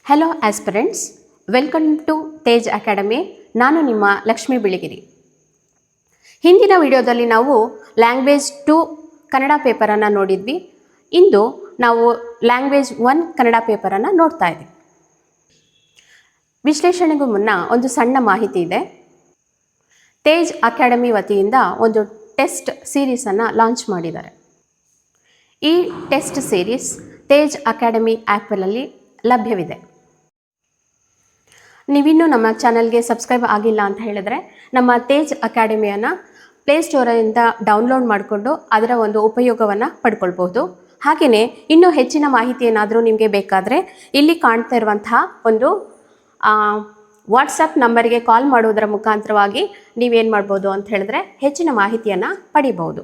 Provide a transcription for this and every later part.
Hello aspirants, welcome to Tej academy. ನಾನು ನಿಮ್ಮ ಲಕ್ಷ್ಮೀ ಬಿಳಿಗಿರಿ. ಹಿಂದಿನ ವಿಡಿಯೋದಲ್ಲಿ ನಾವು ಲ್ಯಾಂಗ್ವೇಜ್ 2 ಕನ್ನಡ ಪೇಪರನ್ನು ನೋಡಿದ್ವಿ. ಇಂದು ನಾವು ಲ್ಯಾಂಗ್ವೇಜ್ 1 ಕನ್ನಡ ಪೇಪರನ್ನು ನೋಡ್ತಾ ಇದ್ದೀವಿ. ವಿಶ್ಲೇಷಣೆಗೂ ಮುನ್ನ ಒಂದು ಸಣ್ಣ ಮಾಹಿತಿ ಇದೆ. ತೇಜ್ ಅಕಾಡೆಮಿ ವತಿಯಿಂದ ಒಂದು ಟೆಸ್ಟ್ ಸೀರೀಸನ್ನು ಲಾಂಚ್ ಮಾಡಿದ್ದಾರೆ. ಈ ಟೆಸ್ಟ್ ಸೀರೀಸ್ ತೇಜ್ ಅಕಾಡೆಮಿ ಆ್ಯಪಲ್ಲಿ ಲಭ್ಯವಿದೆ. ನೀವಿನ್ನೂ ನಮ್ಮ ಚಾನಲ್ಗೆ ಸಬ್ಸ್ಕ್ರೈಬ್ ಆಗಿಲ್ಲ ಅಂತ ಹೇಳಿದ್ರೆ ನಮ್ಮ ತೇಜ್ ಅಕಾಡೆಮಿಯನ್ನು ಪ್ಲೇಸ್ಟೋರಿಂದ ಡೌನ್ಲೋಡ್ ಮಾಡಿಕೊಂಡು ಅದರ ಒಂದು ಉಪಯೋಗವನ್ನು ಪಡ್ಕೊಳ್ಬೋದು. ಹಾಗೆಯೇ ಇನ್ನೂ ಹೆಚ್ಚಿನ ಮಾಹಿತಿ ಏನಾದರೂ ನಿಮಗೆ ಬೇಕಾದರೆ ಇಲ್ಲಿ ಕಾಣ್ತಾ ಇರುವಂತಹ ಒಂದು ವಾಟ್ಸಪ್ ನಂಬರ್ಗೆ ಕಾಲ್ ಮಾಡುವುದರ ಮುಖಾಂತರವಾಗಿ ನೀವೇನು ಮಾಡ್ಬೋದು ಅಂತ ಹೇಳಿದ್ರೆ ಹೆಚ್ಚಿನ ಮಾಹಿತಿಯನ್ನು ಪಡಿಬೋದು.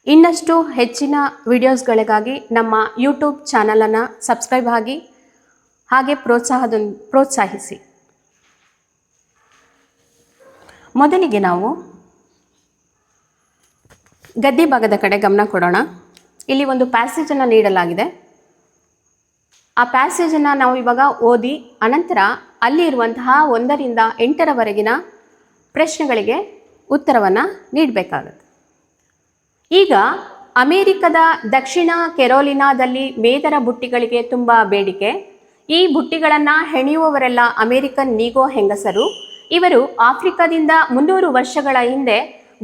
ಇನ್ನಷ್ಟು ಹೆಚ್ಚಿನ ವಿಡಿಯೋಸ್ಗಳಿಗಾಗಿ ನಮ್ಮ ಯೂಟ್ಯೂಬ್ ಚಾನಲನ್ನು ಸಬ್ಸ್ಕ್ರೈಬ್ ಆಗಿ ಹಾಗೆ ಪ್ರೋತ್ಸಾಹಿಸಿ. ಮೊದಲಿಗೆ ನಾವು ಗದ್ಯ ಭಾಗದ ಕಡೆ ಗಮನ ಕೊಡೋಣ. ಇಲ್ಲಿ ಒಂದು ಪ್ಯಾಸೇಜನ್ನು ನೀಡಲಾಗಿದೆ. ಆ ಪ್ಯಾಸೇಜನ್ನು ನಾವು ಇವಾಗ ಓದಿ ಅನಂತರ ಅಲ್ಲಿ ಇರುವಂತಹ 1 ರಿಂದ 8ರವರೆಗಿನ ಪ್ರಶ್ನೆಗಳಿಗೆ ಉತ್ತರವನ್ನು ನೀಡಬೇಕಾಗುತ್ತೆ. ಈಗ ಅಮೇರಿಕದ ದಕ್ಷಿಣ ಕೆರೋಲಿನಾದಲ್ಲಿ ಮೇದರ ಬುಟ್ಟಿಗಳಿಗೆ ತುಂಬ ಬೇಡಿಕೆ. ಈ ಬುಟ್ಟಿಗಳನ್ನು ಹೆಣೆಯುವವರೆಲ್ಲ ಅಮೇರಿಕನ್ ನೀಗೋ ಹೆಂಗಸರು. ಇವರು ಆಫ್ರಿಕಾದಿಂದ 300 ವರ್ಷಗಳ ಹಿಂದೆ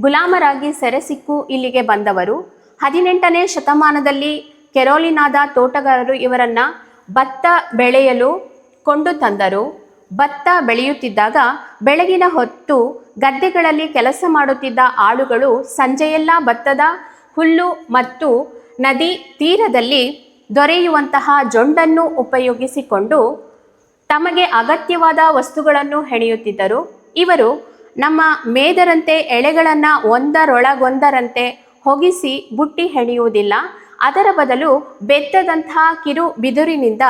ಗುಲಾಮರಾಗಿ ಸೆರೆಸಿಕ್ಕು ಇಲ್ಲಿಗೆ ಬಂದವರು. 18ನೇ ಶತಮಾನದಲ್ಲಿ ಕೆರೋಲಿನಾದ ತೋಟಗಾರರು ಇವರನ್ನು ಭತ್ತ ಬೆಳೆಯಲು ಕೊಂಡು ತಂದರು. ಭತ್ತ ಬೆಳೆಯುತ್ತಿದ್ದಾಗ ಬೆಳಗಿನ ಹೊತ್ತು ಗದ್ದೆಗಳಲ್ಲಿ ಕೆಲಸ ಮಾಡುತ್ತಿದ್ದ ಆಳುಗಳು ಸಂಜೆಯೆಲ್ಲ ಭತ್ತದ ಹುಲ್ಲು ಮತ್ತು ನದಿ ತೀರದಲ್ಲಿ ದೊರೆಯುವಂತಹ ಜೊಂಡನ್ನು ಉಪಯೋಗಿಸಿಕೊಂಡು ತಮಗೆ ಅಗತ್ಯವಾದ ವಸ್ತುಗಳನ್ನು ಹೆಣೆಯುತ್ತಿದ್ದರು. ಇವರು ನಮ್ಮ ಮೇದರಂತೆ ಎಳೆಗಳನ್ನು ಒಂದರೊಳಗೊಂದರಂತೆ ಹೊಗಿಸಿ ಬುಟ್ಟಿ ಹೆಣೆಯುವುದಿಲ್ಲ. ಅದರ ಬದಲು ಬೆತ್ತದಂತಹ ಕಿರು ಬಿದುರಿನಿಂದ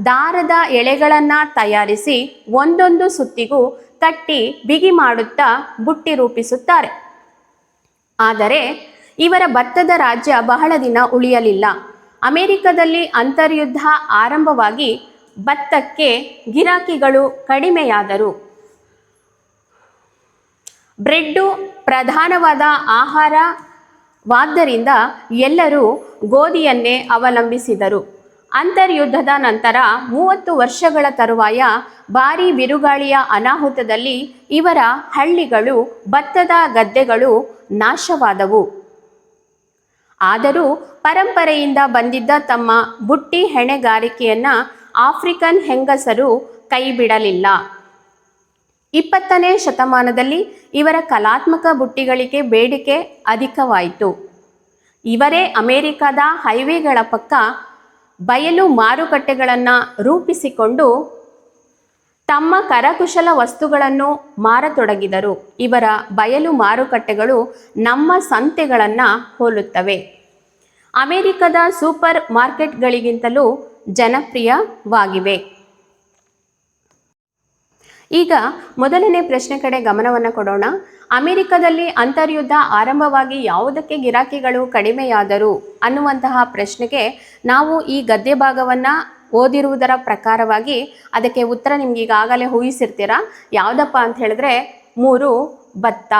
ದಾರದ ಎಳೆಗಳನ್ನು ತಯಾರಿಸಿ ಒಂದೊಂದು ಸುತ್ತಿಗೂ ಕಟ್ಟಿ ಬಿಗಿ ಮಾಡುತ್ತಾ ಬುಟ್ಟಿ ರೂಪಿಸುತ್ತಾರೆ. ಆದರೆ ಇವರ ಭತ್ತದ ರಾಜ್ಯ ಬಹಳ ದಿನ ಉಳಿಯಲಿಲ್ಲ. ಅಮೆರಿಕದಲ್ಲಿ ಅಂತರ್ಯುದ್ಧ ಆರಂಭವಾಗಿ ಭತ್ತಕ್ಕೆ ಗಿರಾಕಿಗಳು ಕಡಿಮೆಯಾದರು. ಬ್ರೆಡ್ಡು ಪ್ರಧಾನವಾದ ಆಹಾರವಾದ್ದರಿಂದ ಎಲ್ಲರೂ ಗೋಧಿಯನ್ನೇ ಅವಲಂಬಿಸಿದರು. ಅಂತರ್ಯುದ್ಧದ ನಂತರ 30 ವರ್ಷಗಳ ತರುವಾಯ ಭಾರೀ ಬಿರುಗಾಳಿಯ ಅನಾಹುತದಲ್ಲಿ ಇವರ ಹಳ್ಳಿಗಳು ಭತ್ತದ ಗದ್ದೆಗಳು ನಾಶವಾದವು. ಆದರೂ ಪರಂಪರೆಯಿಂದ ಬಂದಿದ್ದ ತಮ್ಮ ಬುಟ್ಟಿ ಹೆಣೆಗಾರಿಕೆಯನ್ನು ಆಫ್ರಿಕನ್ ಹೆಂಗಸರು ಕೈಬಿಡಲಿಲ್ಲ. 20ನೇ ಶತಮಾನದಲ್ಲಿ ಇವರ ಕಲಾತ್ಮಕ ಬುಟ್ಟಿಗಳಿಗೆ ಬೇಡಿಕೆ ಅಧಿಕವಾಯಿತು. ಇವರೇ ಅಮೆರಿಕದ ಹೈವೇಗಳ ಪಕ್ಕ ಬಯಲು ಮಾರುಕಟ್ಟೆಗಳನ್ನು ರೂಪಿಸಿಕೊಂಡು ತಮ್ಮ ಕರಕುಶಲ ವಸ್ತುಗಳನ್ನು ಮಾರತೊಡಗಿದರು. ಇವರ ಬಯಲು ಮಾರುಕಟ್ಟೆಗಳು ನಮ್ಮ ಸಂತೆಗಳನ್ನು ಹೋಲುತ್ತವೆ. ಅಮೆರಿಕದ ಸೂಪರ್ ಮಾರ್ಕೆಟ್ಗಳಿಗಿಂತಲೂ ಜನಪ್ರಿಯವಾಗಿವೆ. ಈಗ ಮೊದಲನೇ ಪ್ರಶ್ನೆ ಕಡೆ ಗಮನವನ್ನು ಕೊಡೋಣ. ಅಮೆರಿಕದಲ್ಲಿ ಅಂತರ್ಯುದ್ಧ ಆರಂಭವಾಗಿ ಯಾವುದಕ್ಕೆ ಗಿರಾಕಿಗಳು ಕಡಿಮೆಯಾದರು ಅನ್ನುವಂತಹ ಪ್ರಶ್ನೆಗೆ ನಾವು ಈ ಗದ್ಯ ಭಾಗವನ್ನು ಓದಿರುವುದರ ಪ್ರಕಾರವಾಗಿ ಅದಕ್ಕೆ ಉತ್ತರ ನಿಮ್ಗೆ ಈಗಾಗಲೇ ಊಹಿಸಿರ್ತೀರ. ಯಾವುದಪ್ಪ ಅಂತ ಹೇಳಿದ್ರೆ 3 ಭತ್ತ.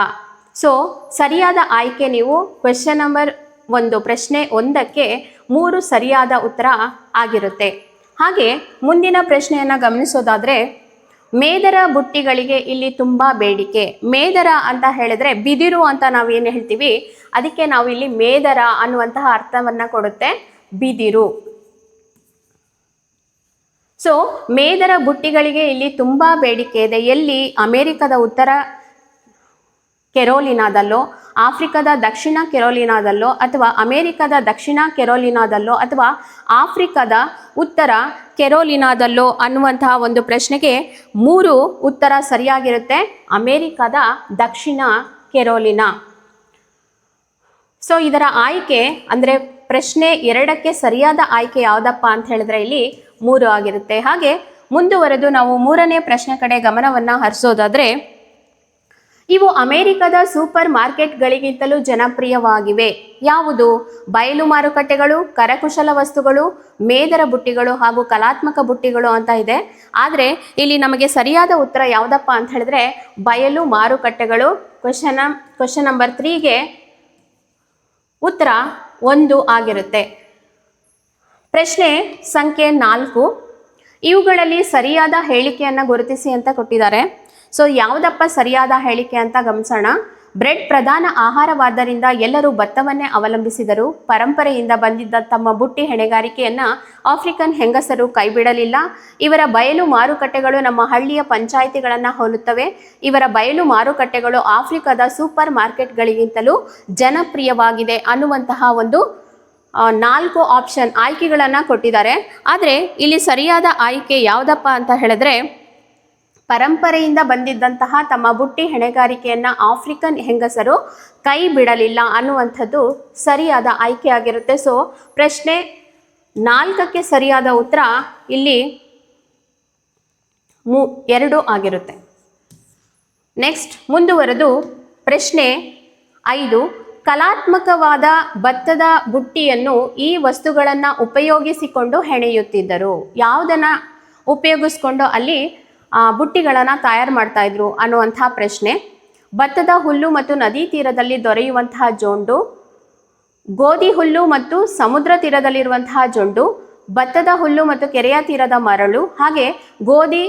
ಸೊ ಸರಿಯಾದ ಆಯ್ಕೆ ನೀವು ಕ್ವೆಶ್ಚನ್ ನಂಬರ್ 1 ಪ್ರಶ್ನೆ 1ಕ್ಕೆ 3 ಸರಿಯಾದ ಉತ್ತರ ಆಗಿರುತ್ತೆ. ಹಾಗೆ ಮುಂದಿನ ಪ್ರಶ್ನೆಯನ್ನು ಗಮನಿಸೋದಾದರೆ ಮೇದರ ಬುಟ್ಟಿಗಳಿಗೆ ಇಲ್ಲಿ ತುಂಬ ಬೇಡಿಕೆ. ಮೇದರ ಅಂತ ಹೇಳಿದ್ರೆ ಬಿದಿರು ಅಂತ ನಾವೇನು ಹೇಳ್ತೀವಿ, ಅದಕ್ಕೆ ನಾವು ಇಲ್ಲಿ ಮೇದರ ಅನ್ನುವಂತಹ ಅರ್ಥವನ್ನು ಕೊಡುತ್ತೆ ಬಿದಿರು. ಸೊ ಮೇದರ ಬುಟ್ಟಿಗಳಿಗೆ ಇಲ್ಲಿ ತುಂಬ ಬೇಡಿಕೆ ಇದೆ. ಎಲ್ಲಿ? ಅಮೇರಿಕದ ಉತ್ತರ ಕೆರೋಲಿನಾದಲ್ಲೋ, ಆಫ್ರಿಕಾದ ದಕ್ಷಿಣ ಕೆರೋಲಿನಾದಲ್ಲೋ, ಅಥವಾ ಅಮೇರಿಕದ ದಕ್ಷಿಣ ಕೆರೋಲಿನಾದಲ್ಲೋ, ಅಥವಾ ಆಫ್ರಿಕಾದ ಉತ್ತರ ಕೆರೋಲಿನಾದಲ್ಲೋ ಅನ್ನುವಂತಹ ಒಂದು ಪ್ರಶ್ನೆಗೆ 3 ಉತ್ತರ ಸರಿಯಾಗಿರುತ್ತೆ. ಅಮೇರಿಕಾದ ದಕ್ಷಿಣ ಕೆರೋಲಿನಾ. ಸೊ ಇದರ ಆಯ್ಕೆ ಅಂದರೆ ಪ್ರಶ್ನೆ 2ಕ್ಕೆ ಸರಿಯಾದ ಆಯ್ಕೆ ಯಾವುದಪ್ಪ ಅಂತ ಹೇಳಿದ್ರೆ ಇಲ್ಲಿ 3 ಆಗಿರುತ್ತೆ. ಹಾಗೆ ಮುಂದುವರೆದು ನಾವು 3ನೇ ಪ್ರಶ್ನೆ ಕಡೆ ಗಮನವನ್ನು ಹರಿಸೋದಾದರೆ ಇವು ಅಮೆರಿಕದ ಸೂಪರ್ ಮಾರ್ಕೆಟ್ಗಳಿಗಿಂತಲೂ ಜನಪ್ರಿಯವಾಗಿವೆ. ಯಾವುದು? ಬಯಲು ಮಾರುಕಟ್ಟೆಗಳು, ಕರಕುಶಲ ವಸ್ತುಗಳು, ಮೇದರ ಬುಟ್ಟಿಗಳು ಹಾಗೂ ಕಲಾತ್ಮಕ ಬುಟ್ಟಿಗಳು ಅಂತ ಇದೆ. ಆದರೆ ಇಲ್ಲಿ ನಮಗೆ ಸರಿಯಾದ ಉತ್ತರ ಯಾವುದಪ್ಪ ಅಂತ ಹೇಳಿದ್ರೆ ಬಯಲು ಮಾರುಕಟ್ಟೆಗಳು. ಕ್ವಶನ್ ನಂಬರ್ 3ಗೆ ಉತ್ತರ 1 ಆಗಿರುತ್ತೆ. ಪ್ರಶ್ನೆ ಸಂಖ್ಯೆ 4, ಇವುಗಳಲ್ಲಿ ಸರಿಯಾದ ಹೇಳಿಕೆಯನ್ನು ಗುರುತಿಸಿ ಅಂತ ಕೊಟ್ಟಿದ್ದಾರೆ. ಸೊ ಯಾವುದಪ್ಪ ಸರಿಯಾದ ಹೇಳಿಕೆ ಅಂತ ಗಮನಿಸೋಣ. ಬ್ರೆಡ್ ಪ್ರಧಾನ ಆಹಾರವಾದ್ದರಿಂದ ಎಲ್ಲರೂ ಭತ್ತವನ್ನೇ ಅವಲಂಬಿಸಿದರು. ಪರಂಪರೆಯಿಂದ ಬಂದಿದ್ದ ತಮ್ಮ ಬುಟ್ಟಿ ಹೆಣೆಗಾರಿಕೆಯನ್ನು ಆಫ್ರಿಕನ್ ಹೆಂಗಸರು ಕೈಬಿಡಲಿಲ್ಲ. ಇವರ ಬಯಲು ಮಾರುಕಟ್ಟೆಗಳು ನಮ್ಮ ಹಳ್ಳಿಯ ಪಂಚಾಯಿತಿಗಳನ್ನು ಹೋಲುತ್ತವೆ. ಇವರ ಬಯಲು ಮಾರುಕಟ್ಟೆಗಳು ಆಫ್ರಿಕಾದ ಸೂಪರ್ ಮಾರ್ಕೆಟ್ಗಳಿಗಿಂತಲೂ ಜನಪ್ರಿಯವಾಗಿದೆ ಅನ್ನುವಂತಹ ಒಂದು 4 ಆಪ್ಷನ್ ಆಯ್ಕೆಗಳನ್ನು ಕೊಟ್ಟಿದ್ದಾರೆ. ಆದರೆ ಇಲ್ಲಿ ಸರಿಯಾದ ಆಯ್ಕೆ ಯಾವುದಪ್ಪ ಅಂತ ಹೇಳಿದ್ರೆ ಪರಂಪರೆಯಿಂದ ಬಂದಿದ್ದಂತಹ ತಮ್ಮ ಬುಟ್ಟಿ ಹೆಣೆಗಾರಿಕೆಯನ್ನು ಆಫ್ರಿಕನ್ ಹೆಂಗಸರು ಕೈ ಬಿಡಲಿಲ್ಲ ಅನ್ನುವಂಥದ್ದು ಸರಿಯಾದ ಆಯ್ಕೆ ಆಗಿರುತ್ತೆ. ಸೊ ಪ್ರಶ್ನೆ 4ಕ್ಕೆ ಸರಿಯಾದ ಉತ್ತರ ಇಲ್ಲಿ 2 ಆಗಿರುತ್ತೆ. ನೆಕ್ಸ್ಟ್ ಮುಂದುವರೆದು ಪ್ರಶ್ನೆ 5, ಕಲಾತ್ಮಕವಾದ ಭತ್ತದ ಬುಟ್ಟಿಯನ್ನು ಈ ವಸ್ತುಗಳನ್ನು ಉಪಯೋಗಿಸಿಕೊಂಡು ಹೆಣೆಯುತ್ತಿದ್ದರು. ಯಾವುದನ್ನು ಉಪಯೋಗಿಸ್ಕೊಂಡು ಅಲ್ಲಿ ಬುಟ್ಟಿಗಳನ್ನು ತಯಾರು ಮಾಡ್ತಾ ಇದ್ರು ಅನ್ನುವಂಥ ಪ್ರಶ್ನೆ. ಭತ್ತದ ಹುಲ್ಲು ಮತ್ತು ನದಿ ತೀರದಲ್ಲಿ ದೊರೆಯುವಂತಹ ಜೊಂಡು, ಗೋಧಿ ಹುಲ್ಲು ಮತ್ತು ಸಮುದ್ರ ತೀರದಲ್ಲಿರುವಂತಹ ಜೊಂಡು, ಭತ್ತದ ಹುಲ್ಲು ಮತ್ತು ಕೆರೆಯ ತೀರದ ಮರಳು, ಹಾಗೆ ಗೋಧಿ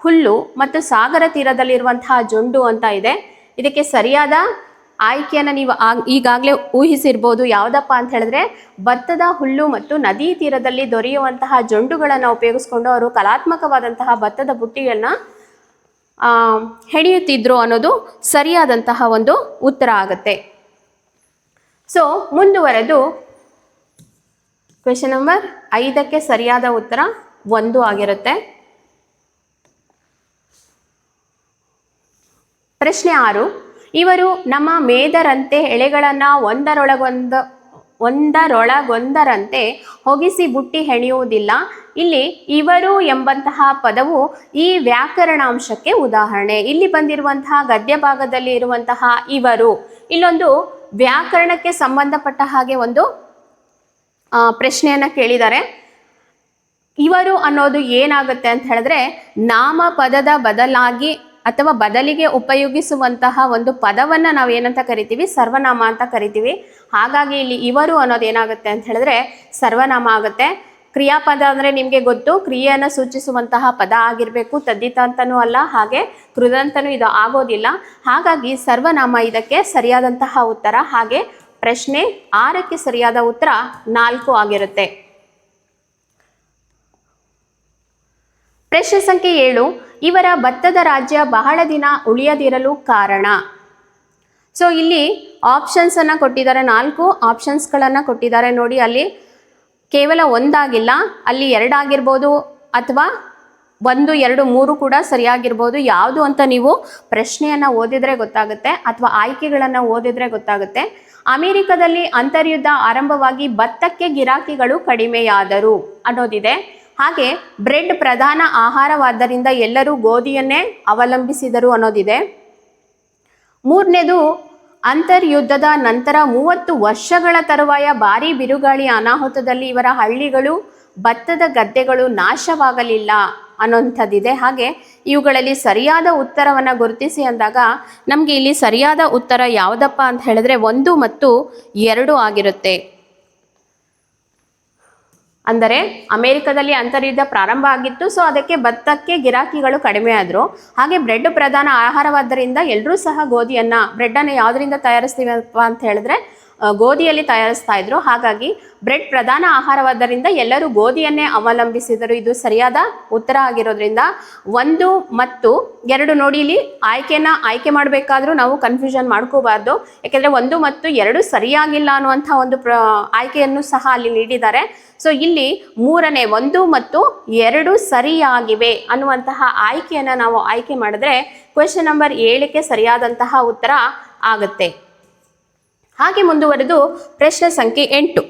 ಹುಲ್ಲು ಮತ್ತು ಸಾಗರ ತೀರದಲ್ಲಿರುವಂತಹ ಜೊಂಡು ಅಂತ ಇದೆ. ಇದಕ್ಕೆ ಸರಿಯಾದ ಆಯ್ಕೆಯನ್ನು ನೀವು ಈಗಾಗಲೇ ಊಹಿಸಿರ್ಬೋದು. ಯಾವುದಪ್ಪ ಅಂತ ಹೇಳಿದ್ರೆ ಭತ್ತದ ಹುಲ್ಲು ಮತ್ತು ನದಿ ತೀರದಲ್ಲಿ ದೊರೆಯುವಂತಹ ಜೊಂಡುಗಳನ್ನು ಉಪಯೋಗಿಸ್ಕೊಂಡು ಅವರು ಕಲಾತ್ಮಕವಾದಂತಹ ಭತ್ತದ ಬುಟ್ಟಿಗಳನ್ನ ಹೆಣೆಯುತ್ತಿದ್ರು ಅನ್ನೋದು ಸರಿಯಾದಂತಹ ಒಂದು ಉತ್ತರ ಆಗುತ್ತೆ. ಸೊ ಮುಂದುವರೆದು ಕ್ವೆಶ್ಚನ್ ನಂಬರ್ 5ಕ್ಕೆ ಸರಿಯಾದ ಉತ್ತರ 1 ಆಗಿರುತ್ತೆ. ಪ್ರಶ್ನೆ 6, ಇವರು ನಮ್ಮ ಮೇದರಂತೆ ಎಳೆಗಳನ್ನು ಒಂದರೊಳಗೊಂದರಂತೆ ಹೊಗಿಸಿ ಬುಟ್ಟಿ ಹೆಣೆಯುವುದಿಲ್ಲ. ಇಲ್ಲಿ ಇವರು ಎಂಬಂತಹ ಪದವು ಈ ವ್ಯಾಕರಣಾಂಶಕ್ಕೆ ಉದಾಹರಣೆ. ಇಲ್ಲಿ ಬಂದಿರುವಂತಹ ಗದ್ಯ ಭಾಗದಲ್ಲಿ ಇರುವಂತಹ ಇವರು ಇಲ್ಲೊಂದು ವ್ಯಾಕರಣಕ್ಕೆ ಸಂಬಂಧಪಟ್ಟ ಹಾಗೆ ಒಂದು ಪ್ರಶ್ನೆಯನ್ನು ಕೇಳಿದ್ದಾರೆ. ಇವರು ಅನ್ನೋದು ಏನಾಗುತ್ತೆ ಅಂತ ಹೇಳಿದ್ರೆ ನಾಮಪದದ ಬದಲಾಗಿ ಅಥವಾ ಬದಲಿಗೆ ಉಪಯೋಗಿಸುವಂತಹ ಒಂದು ಪದವನ್ನು ನಾವು ಏನಂತ ಕರಿತೀವಿ? ಸರ್ವನಾಮ ಅಂತ ಕರಿತೀವಿ. ಹಾಗಾಗಿ ಇಲ್ಲಿ ಇವರು ಅನ್ನೋದು ಏನಾಗುತ್ತೆ ಅಂತ ಹೇಳಿದ್ರೆ ಸರ್ವನಾಮ ಆಗುತ್ತೆ. ಕ್ರಿಯಾಪದ ಅಂದರೆ ನಿಮಗೆ ಗೊತ್ತು, ಕ್ರಿಯೆಯನ್ನು ಸೂಚಿಸುವಂತಹ ಪದ ಆಗಿರಬೇಕು. ತದ್ದಿತ ಅಂತನೂ ಅಲ್ಲ, ಹಾಗೆ ಕೃದಂತನೂ ಇದು ಆಗೋದಿಲ್ಲ. ಹಾಗಾಗಿ ಸರ್ವನಾಮ ಇದಕ್ಕೆ ಸರಿಯಾದಂತಹ ಉತ್ತರ. ಹಾಗೆ ಪ್ರಶ್ನೆ 6ಕ್ಕೆ ಸರಿಯಾದ ಉತ್ತರ 4 ಆಗಿರುತ್ತೆ. ಪ್ರಶ್ನೆ ಸಂಖ್ಯೆ 7, ಇವರ ಭತ್ತದ ರಾಜ್ಯ ಬಹಳ ದಿನ ಉಳಿಯದಿರಲು ಕಾರಣ. ಸೊ ಇಲ್ಲಿ ಆಪ್ಷನ್ಸನ್ನು ಕೊಟ್ಟಿದ್ದಾರೆ, 4 ಆಪ್ಷನ್ಸ್ಗಳನ್ನು ಕೊಟ್ಟಿದ್ದಾರೆ ನೋಡಿ. ಅಲ್ಲಿ ಕೇವಲ ಒಂದಾಗಿಲ್ಲ, ಅಲ್ಲಿ 2 ಆಗಿರ್ಬೋದು ಅಥವಾ 1, 2, 3 ಕೂಡ ಸರಿಯಾಗಿರ್ಬೋದು. ಯಾವುದು ಅಂತ ನೀವು ಪ್ರಶ್ನೆಯನ್ನು ಓದಿದರೆ ಗೊತ್ತಾಗುತ್ತೆ ಅಥವಾ ಆಯ್ಕೆಗಳನ್ನು ಓದಿದರೆ ಗೊತ್ತಾಗುತ್ತೆ. ಅಮೆರಿಕದಲ್ಲಿ ಅಂತರ್ಯುದ್ಧ ಆರಂಭವಾಗಿ ಭತ್ತಕ್ಕೆ ಗಿರಾಕಿಗಳು ಕಡಿಮೆಯಾದರು ಅನ್ನೋದಿದೆ. ಹಾಗೆ ಬ್ರೆಡ್ ಪ್ರಧಾನ ಆಹಾರವಾದ್ದರಿಂದ ಎಲ್ಲರೂ ಗೋಧಿಯನ್ನೇ ಅವಲಂಬಿಸಿದರು ಅನ್ನೋದಿದೆ. 3ನೇದು ಅಂತರ್ಯುದ್ಧದ ನಂತರ 30 ವರ್ಷಗಳ ತರುವಾಯ ಭಾರೀ ಬಿರುಗಾಳಿ ಅನಾಹುತದಲ್ಲಿ ಇವರ ಹಳ್ಳಿಗಳು ಭತ್ತದ ಗದ್ದೆಗಳು ನಾಶವಾಗಲಿಲ್ಲ ಅನ್ನೋಂಥದ್ದಿದೆ. ಹಾಗೆ ಇವುಗಳಲ್ಲಿ ಸರಿಯಾದ ಉತ್ತರವನ್ನು ಗುರುತಿಸಿ ಅಂದಾಗ ನಮಗೆ ಇಲ್ಲಿ ಸರಿಯಾದ ಉತ್ತರ ಯಾವುದಪ್ಪ ಅಂತ ಹೇಳಿದ್ರೆ 1 ಮತ್ತು 2 ಆಗಿರುತ್ತೆ. ಅಂದರೆ ಅಮೆರಿಕದಲ್ಲಿ ಅಂತರ್ಯುದ್ಧ ಪ್ರಾರಂಭ ಆಗಿತ್ತು, ಸೊ ಅದಕ್ಕೆ ಭತ್ತಕ್ಕೆ ಗಿರಾಕಿಗಳು ಕಡಿಮೆ ಆದರು. ಹಾಗೆ ಬ್ರೆಡ್ ಪ್ರಧಾನ ಆಹಾರವಾದ್ದರಿಂದ ಎಲ್ಲರೂ ಸಹ ಗೋಧಿಯನ್ನು, ಬ್ರೆಡ್ಡನ್ನು ಯಾವುದರಿಂದ ತಯಾರಿಸ್ತೀವಪ್ಪ ಅಂತ ಹೇಳಿದ್ರೆ ಗೋಧಿಯಲ್ಲಿ ತಯಾರಿಸ್ತಾ ಇದ್ರು. ಹಾಗಾಗಿ ಬ್ರೆಡ್ ಪ್ರಧಾನ ಆಹಾರವಾದ್ದರಿಂದ ಎಲ್ಲರೂ ಗೋಧಿಯನ್ನೇ ಅವಲಂಬಿಸಿದರು. ಇದು ಸರಿಯಾದ ಉತ್ತರ ಆಗಿರೋದ್ರಿಂದ 1 ಮತ್ತು 2 ನೋಡಿ. ಇಲ್ಲಿ ಆಯ್ಕೆ ಮಾಡಬೇಕಾದ್ರೂ ನಾವು ಕನ್ಫ್ಯೂಷನ್ ಮಾಡ್ಕೋಬಾರ್ದು. ಯಾಕೆಂದರೆ 1 ಮತ್ತು 2 ಸರಿಯಾಗಿಲ್ಲ ಅನ್ನುವಂಥ ಒಂದು ಆಯ್ಕೆಯನ್ನು ಸಹ ಅಲ್ಲಿ ನೀಡಿದ್ದಾರೆ. ಸೊ ಇಲ್ಲಿ 3ನೇ 1 ಮತ್ತು 2 ಸರಿಯಾಗಿವೆ ಅನ್ನುವಂತಹ ಆಯ್ಕೆಯನ್ನು ನಾವು ಆಯ್ಕೆ ಮಾಡಿದ್ರೆ ಕ್ವೆಶ್ಚನ್ ನಂಬರ್ 7ಕ್ಕೆ ಸರಿಯಾದಂತಹ ಉತ್ತರ ಆಗುತ್ತೆ. ಹಾಗೆ ಮುಂದುವರೆದು ಪ್ರಶ್ನೆ ಸಂಖ್ಯೆ 8,